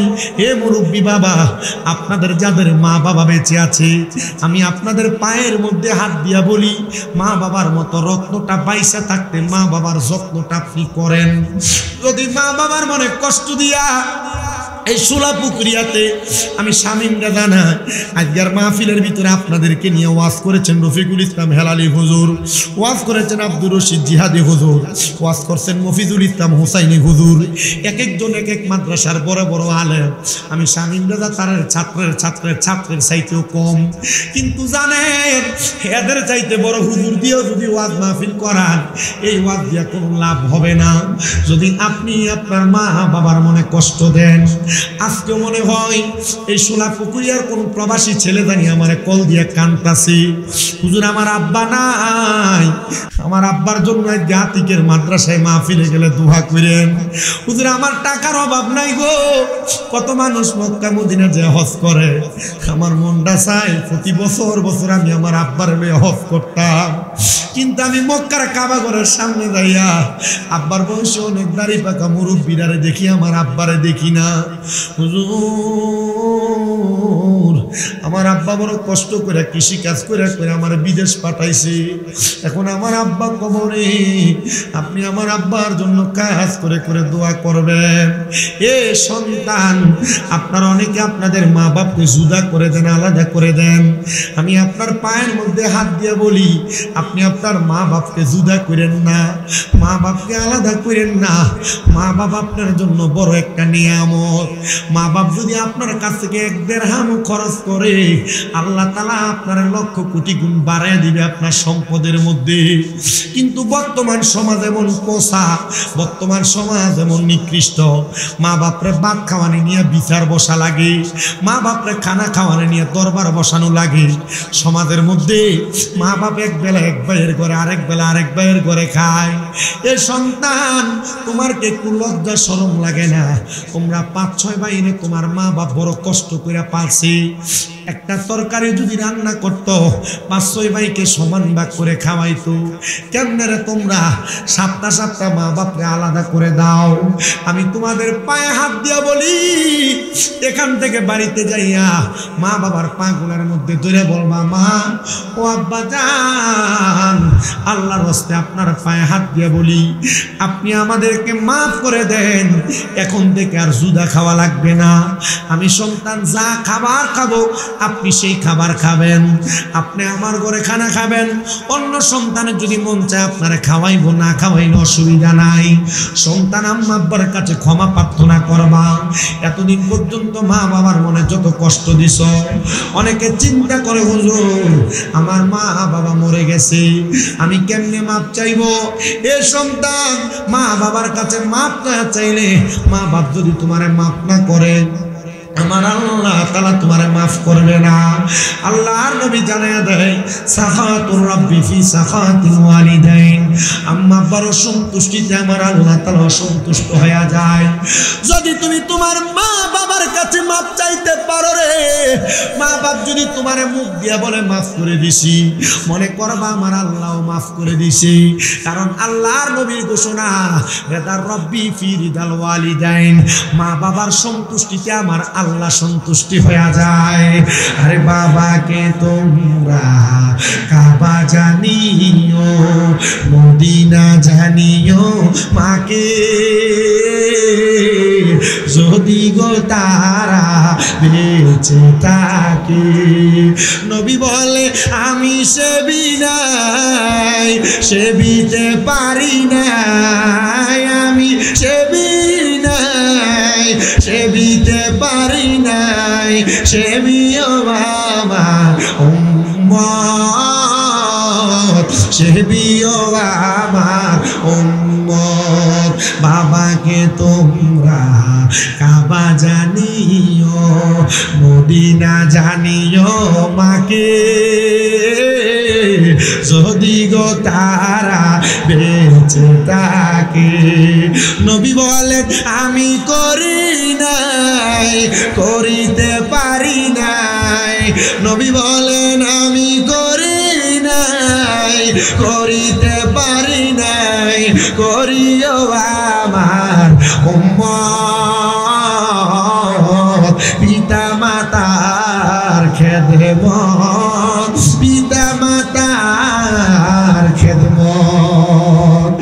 এ মুরব্বী বাবা, আপনাদের যাদের মা বাবা বেঁচে আছে, আমি আপনাদের পায়ের মধ্যে হাত দিয়া বলি, মা বাবার মতো রত্নটা বাইসা থাকতে মা বাবার যত্নটা আপনি করেন। যদি মা বাবার মনে কষ্ট দিয়া এই সোলাপুকুরিয়াতে আমি শামীম রাজানা আজকের মাহফিলের ভিতরে আপনাদেরকে নিয়ে ওয়াজ করেছেন রফিকুল ইসলাম হেলালি হুজুর, ওয়াজ করেছেন আব্দুর রশিদ জিহাদি হুজুর, ওয়াজ করছেন মফিজুল ইসলাম হুসাইনি হুজুর, এক একজন এক এক মাদ্রাসার বড় বড় আলেম। আমি শামীম রাজা তার ছাত্রের চাইতেও কম, কিন্তু জানেন এদের চাইতে বড় হুজুর দিয়েও যদি ওয়াজ মাহফিল করান, এই ওয়াজ দিয়ে কোনো লাভ হবে না যদি আপনি আপনার মা বাবার মনে কষ্ট দেন। আজকে মনে হয় এই সোলাপুকুরিয়ার কোন প্রবাসী ছেলে জানি আমার কল দিয়ে কানতাছে, হুজুর আমার আব্বা নাই, আমার আব্বার জন্য জাতিকের মাদ্রাসায় মাহফিলে গেলে দোয়া করেন। হুজুর আমার টাকার অভাব নাই গো, কত মানুষ মক্কা মদিনা যে হজ করে, আমার মনটা চাই প্রতি বছর বছর আমি আমার আব্বার লয়ে হজ করতাম, কিন্তু আমি মক্কার কাবা ঘরের সামনে যাইয়া আব্বার বয়সে অনেক দাড়ি পাকা মুরব্বীরারে দেখি, আমার আব্বারে দেখি না। হুজুর আমার আব্বা বড় কষ্ট করে কৃষি কাজ করে আমার বিদেশ পাঠাইছে, এখন আমার আব্বা কবরে, আপনি আমার আব্বার জন্য কাজ করে করে দোয়া করবেন। এ সন্তান আপনারা অনেকে আপনাদের মা বাপকে জুদা করে দেন, আলাদা করে দেন। আমি আপনার পায়ের মধ্যে হাত দিয়ে বলি, আপনি আপনার মা বাপকে জুদা করেন না, মা বাপকে আলাদা করেন না। মা বাপ আপনার জন্য বড় একটা নিয়ামত। মা বাপ যদি আপনার কাছ থেকে 1 দিরহাম খরচ করে, আল্লাহ তাআলা আপনার লক্ষ কোটি গুণ বাড়ায় দিবে আপনার সম্পদের মধ্যে। কিন্তু বর্তমান সমাজ এমন পোষা, বর্তমান সমাজ এমন নিকৃষ্ট, মা বাপরে ভাত খাওয়ানি নিয়ে বিচার বসা লাগে, মা বাপরে খানা খাওয়ানি নিয়ে দরবার বসানো লাগে। সমাজের মধ্যে মা বাপ এক বেলা এক ভাইয়ের ঘরে, আরেক বেলা আরেক ভাইয়ের ঘরে খায়। এ সন্তান তোমার কে একটু লজ্জা শরম লাগে না? তোমরা 5-6 ভাইরে তোমার মা বাপ বড় কষ্ট করে পালছে, একটা তরকারি যদি রান্না করতো 5-6 ভাইকে সমান ভাগ করে খাওয়াইতো, কেমনে রে তোমরা সপ্তাহ মা বাপকে আলাদা করে দাও? আমি তোমাদের পায়ে হাত দিয়া বলি, এখান থেকে বাড়িতে যাইয়া মা বাবার পাগুলার মধ্যে ধরে বলবা, মা ও আব্বা জান, আল্লাহর রাস্তে আপনার পায়ে হাত দিয়া বলি, আপনি আমাদেরকে মাফ করে দেন, এখন থেকে আর জুদা খাওয়া লাগবে না। আমি সন্তান যা খাবার খাবো আপনি সেই খাবার খাবেন, আপনি আমার ঘরে খানা খাবেন। অন্য সন্তানের যদি মন চায় আপনারা খাওয়াইবো, না খাওয়াইলে অসুবিধা নাই। সন্তান আম্মা আব্বার কাছে ক্ষমা প্রার্থনা করবা। এতদিন পর্যন্ত মা বাবার মনে যত কষ্ট দিছ, অনেকে চিন্তা করে হুজুর আমার মা বাবা মরে গেছে, আমি কেমনে মাপ চাইবো? এ সন্তান মা বাবার কাছে মাপ না চাইলে, মা বাপ যদি তোমারে মাপ না করে, আমার আল্লাহ তাআলা তোমারে মাফ করবে না। আল্লাহর নবী জানায়া দেয়, সাখাতুর রাব্বি ফি সাখাতিল ওয়ালিদাইন, আম্মা আব্বার অসন্তুষ্টিতে আমার আল্লাহ তাআলা অসন্তুষ্ট হয়ে যায়। যদি তুমি তোমার মা বাবার কাছে মাপ চাইতে পারো রে, মা বাপ যদি তোমার মুখ দিয়া বলে মাফ করে দিছি, মনে করবা আমার আল্লাহও মাফ করে দিছে। কারণ আল্লাহর নবীর ঘোষণা, রেদার রব্বি ফি রিদাল ওয়ালিদাইন, মা বাবার সন্তুষ্টিতে আমার আল্লাহ সন্তুষ্টি হয়ে যায়। আরে বাবাকে তোমরা কাবা জানিও, মদিনা জানিও, মাকে যদি গো তারা বেঁচে থাকে। নবী বলে আমি সেবি নাই, সেবিতে পারি নাই, আমি সেবি নাই, সেবিতে পারি নাই, সেবিও বাবা উম্মত, সেবিও আমার উম্মত। বাবাকে তোমরা কাবা জানিও, মদিনা জানিও, মাকে যদি গো তারা বেঁচে থাকে। নবী বলেন আমি করি নাই, করিতে পারি নাই। নবী বলেন আমি করি নাই, করিতে পারি নাই, করিও আমার উম্মত। পিতা মাতার খেদমত, পিতা মাতার খেদমত।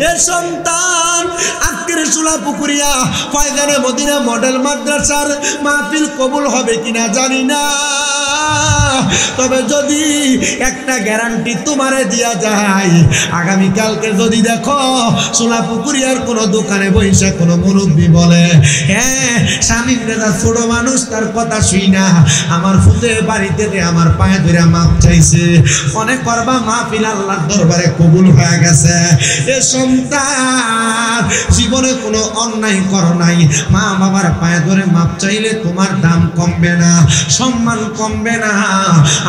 এ সন্তান আজকের সোলাপুকুরিয়া ফয়জানে মদিনা মডেল মাদ্রাসার মাহফিল কবুল হবে কিনা জানি না, তবে যদি একটা গ্যারান্টি তোমারে দিয়া যায়, আগামীকালকে যদি দেখো সোলাপুকুরিয়ার কোনো দোকানে বইসা কোনো মুরব্বী বলে হ্যাঁ স্বামীর রেজা ছোট মানুষ, তার কথা শুই না, আমার ফুতে বাড়িতে আমার পায়ে ধরে মাপ চাইছে, মনে করবা মাহফিল আল্লাহর দরবারে কবুল হয়ে গেছে। এ সন্তান জীবনে কোনো অন্যায় করো নাই, মা বাবার পায়ে ধরে মাপ চাইলে তোমার দাম কমবে না, সম্মান কমবে না।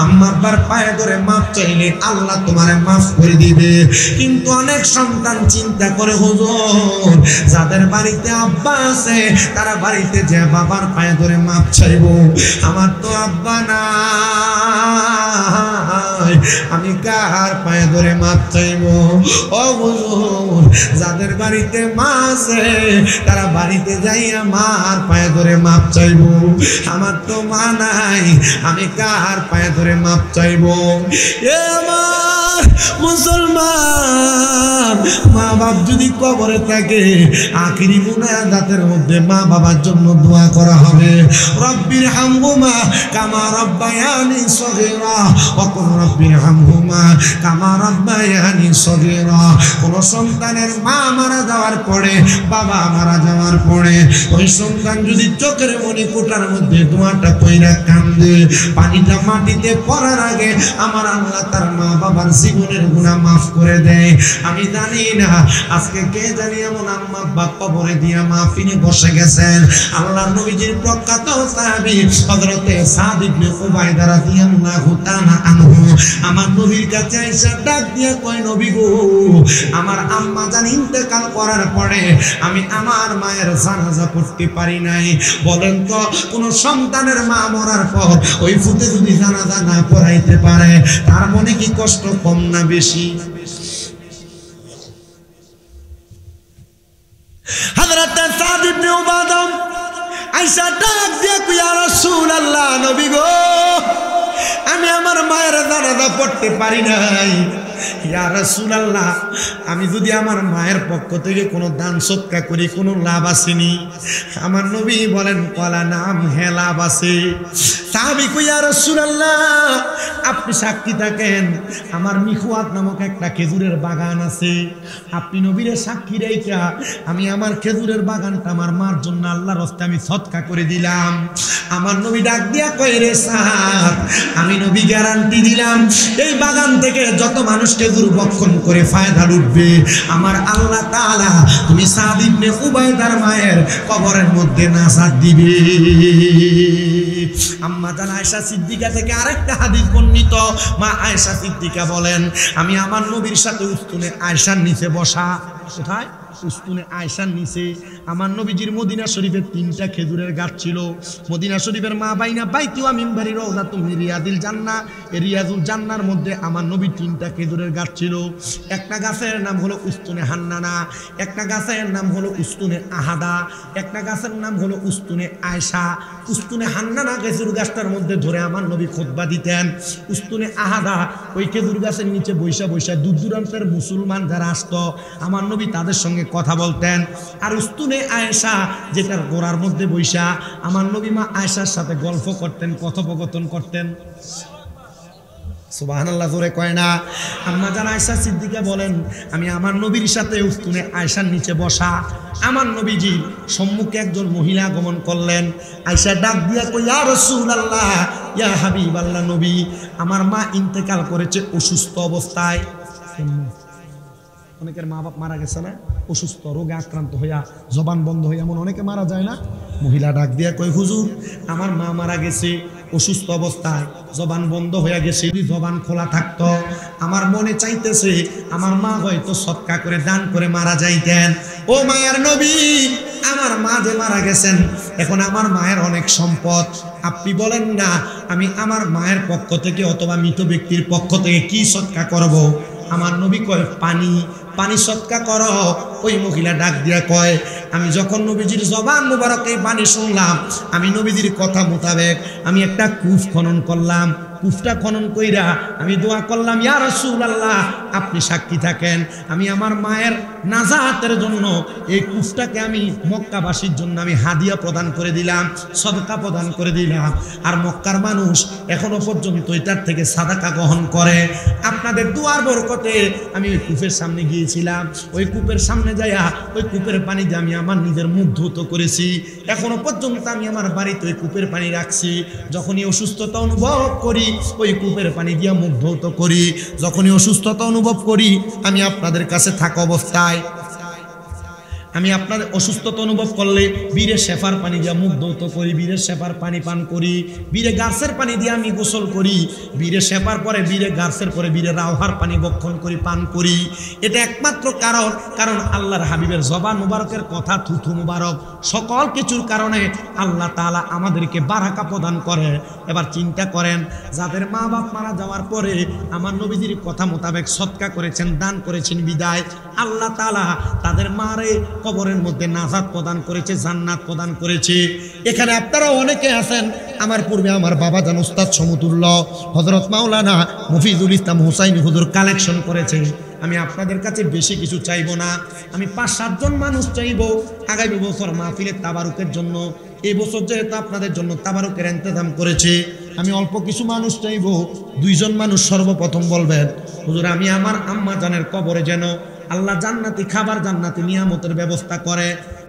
আম্মা আব্বার পায়ে ধরে মাপ চাইলে আল্লাহ তোমারে মাফ করে দিবে। কিন্তু অনেক সন্তান চিন্তা করে হুজুর যাদের বাড়িতে আব্বা আছে তারা বাড়িতে যে বাবার পায়ে ধরে মাপ চাইবো, আমার তো আব্বা নাই, আমি কার পায়ে ধরে মাপ চাইবো? ও হুজুর যাদের বাড়িতে মা আছে তারা বাড়িতে যাইয়া মার পায়ে ধরে মাপ চাইবো, আমার তো মা নাই, আমি কার পায়ে ধরে মাপ চাইবো? এ আমার মুসলমান, মা বাপ যদি কবরে থাকে আখিরি মুনাজাতের মধ্যে মা বাবার জন্য দোয়া করা হবে, রব্বির হামহুমা কামা রব্বায়ানি সগীরা ওয়া কুল রব্বির হামহুমা কামা রব্বায়ানি সগীরা। কোন সন্তানের মা মারা যাওয়ার পরে, বাবা মারা যাওয়ার পরে ওই সন্তান যদি চোখের মনি কোটার মধ্যে দোয়াটা কইরা কান্দে, পানিটা মাটিতে পড়ার আগে আমার আল্লাহ তার মা বাবার জীবনের গুনাহ মাফ করে দেয়। আমি জানি না আজকে কে জানি এমন আম্মা আব্বা কবরে দিয়া মাহফিলে বসে গেছেন। আল্লাহর নবীজির প্রখ্যাত সাহাবী হযরতে সাদ ইবনে উবাইদা রাদিয়াল্লাহু তাআলা আনহু আমার নবীর কাছে এসে ডাক দিয়ে কয়, নবী গো আমার আম্মা জান ইন্তেকাল করার পরে আমি আমার মায়ের জানাজা পড়তে পারি নাই। বলেন তো কোন সন্তানের মা মরার পর ওই ফুতে যদি জানাজা না পড়াইতে পারে তার মনে কি কষ্ট কম না বেশি? হযরত সাদ ইবনে উবাদা আয়েশা ডাক দিয়ে কয়, ইয়া রাসূলুল্লাহ, নবী গো আমি আমার মায়ের জানাজা পড়তে পারি নাই। ইয়া রাসূলুল্লাহ, আমি যদি আমার মায়ের পক্ষ থেকে কোনো দান সদকা করি কোনো লাভ আসেনি? আমার নবী বলেন কলা নাম, হ্যাঁ লাভ আছে। সাহাবী কই, ইয়া রাসূলুল্লাহ আপনি সাক্ষী থাকেন, আমার মিখওয়াত নামক একটা খেজুরের বাগান আছে, আপনি নবীর সাক্ষী রেখা আমি আমার খেজুরের বাগানটা আমার মার জন্য আল্লাহর রাস্তায় আমি সদকা করে দিলাম। আমার নবী ডাক দিয়া কই, রে সাদ আমি নবী গ্যারান্টি দিলাম এই বাগান থেকে যত মানুষ মানুষ খেজুর ভক্ষণ করে ফায়দা লুটবে। আমার আল্লাহ তাআলা তুমি সাদ ইবনে উবাইদার মায়ের কবরের মধ্যে নাজাত দিবে। আম্মা জান আয়েশা সিদ্দিকা থেকে আরেকটা হাদিস বর্ণিত। মা আয়েশা সিদ্দিকা বলেন, আমি আমার নবীর সাথে উস্তুনে আয়েশার নিচে বসা। কোথায়? উস্তুনে আয়েশার নিচে। আমার নবীজির মদিনা শরীফের 3টা খেজুরের গাছ ছিল। মদিনা শরীফের মা বাইনা বাইতি ওয়া মিনবারি রাউযাতুম মিন রিয়াদিল জান্নাহ, এই রিয়াজুল জান্নাহর মধ্যে আমার নবীর 3টা খেজুরের গাছ ছিল। একটা গাছের নাম হলো উস্তুনে হান্নানা, একটা গাছের নাম হলো উস্তুনে আহাদা, একটা গাছের নাম হলো উস্তুনে আয়েশা। উস্তুনে হান্নানা খেজুর গাছটার মধ্যে ধরে আমার নবী খুতবা দিতেন। উস্তুনে আহাদা ওই খেজুর গাছের নিচে বৈশা বৈশা দূর দূরান্তের মুসলমান যারা আসতো আমার নবী তাদের সঙ্গে কথা বলতেন। আর উস্তুনে আয়েশা যেটার গোড়ার মধ্যে বৈশা আমার নবী মা আয়েশার সাথে গল্প করতেন, কথোপকথন করতেন। সুবহানাল্লাহ, জোরে কয় না? আম্মা জান আয়েশা সিদ্দিকা বলেন, আমি আমার নবীর সাথে উস্তুনে আয়েশার নিচে বসা। আমার নবীজির সম্মুখে একজন মহিলা আগমন করলেন। আয়েশা ডাক দিয়া কই, ইয়া রাসূলুল্লাহ, ইয়া হাবিবাল্লাহ, নবী আমার মা ইন্তেকাল করেছে অসুস্থ অবস্থায়। অনেকের মা বাপ মারা গেছে না, অসুস্থ রোগে আক্রান্ত হইয়া জবান বন্ধ হইয়া, এমন অনেকে মারা যায় না। মহিলা ডাক দিয়া কই, হুজুর আমার মা মারা গেছে অসুস্থ অবস্থায়, জবান বন্ধ হইয়া গেছে। যদি জবান খোলা থাকতো আমার মনে চাইতেছে আমার মা হয়তো সদকা করে দান করে মারা যাইতেন। ও মায়ের নবী, আমার মা যে মারা গেছেন, এখন আমার মায়ের অনেক সম্পদ, আপনি বলেন না আমি আমার মায়ের পক্ষ থেকে অথবা মৃত ব্যক্তির পক্ষ থেকে কি সদকা করব? আমার নবী কয়, পানি পানি সদকা করো। ওই মহিলা ডাক দিয়া কয়, আমি যখন নবীজির জবান মুবারকে পানি শুনলাম, আমি নবীজির কথা মোতাবেক আমি একটা কূপ খনন করলাম। কূপটা খনন কইরা আমি দোয়া করলাম, ইয়া রাসূলুল্লাহ আপনি সাক্ষী থাকেন, আমি আমার মায়ের নাজাতের জন্য এই কূপটাকে আমি মক্কাবাসীর জন্য আমি হাদিয়া প্রদান করে দিলাম, সদকা প্রদান করে দিলাম। আর মক্কার মানুষ এখনো পর্যন্ত এটার থেকে সাদাকা গ্রহণ করে। আপনাদের দুয়ার বরকতে আমি ওই কূপের সামনে গিয়েছিলাম। ওই কূপের সামনে যাইয়া ওই কূপের পানি দিয়ে আমি আমার নিজের মুখ ধৌত করেছি। এখনো পর্যন্ত আমি আমার বাড়িতে ওই কূপের পানি রাখছি। যখনই অসুস্থতা অনুভব করি ওই কূপের পানি দিয়ে মুখ ধৌত করি। যখনই অসুস্থতা অনুভব করি আমি আপনাদের কাছে থাকা অবস্থায় আমি আপনাদের অসুস্থতা অনুভব করলে বীরে শেফার পানি দিয়ে মুখ ধৌত করি, বীরে শেফার পানি পান করি, বীরে গাছের পানি দিয়ে আমি গোসল করি, বীরে শেফার পরে বীরে গাছের পরে বীরে রাওহার পানি বক্ষণ করি, পান করি। এটা একমাত্র কারণ আল্লাহর হাবিবের জবান মুবারকের কথা, থুথু মুবারক, সকল কিছুর কারণে আল্লাহ তাআলা আমাদেরকে বারাকা প্রদান করে। এবার চিন্তা করেন, যাদের মা বাপ মারা যাওয়ার পরে আমার নবীজির কথা মোতাবেক সদকা করেছেন, দান করেছেন, বিদায় আল্লাহ তাআলা তাদের মারে কবরের মধ্যে নাজাত প্রদান করেছে, জান্নাত প্রদান করেছে। এখানে আপনারা অনেকে আছেন, আমার পূর্বে আমার বাবা জান উস্তাদ সমতুল্লাহ হযরত মাওলানা মফিজুল ইসলাম হুসাইনি হুজুর কালেকশন করেছে। আমি আপনাদের কাছে বেশি কিছু চাইবো না, আমি 5-7 জন মানুষ চাইবো আগামী বছর মাহফিলের তাবারুকের জন্য। এই বছর যেহেতু আপনাদের জন্য তাবারুকের ইন্তজাম করেছে, আমি অল্প কিছু মানুষ চাইবো। 2 জন মানুষ সর্বপ্রথম বলবেন, হুজুর আমি আমার আম্মা জানের কবরে যেন আল্লাহ জান্নাতি খাবার, জান্নাতি নিয়ামতের ব্যবস্থা করে।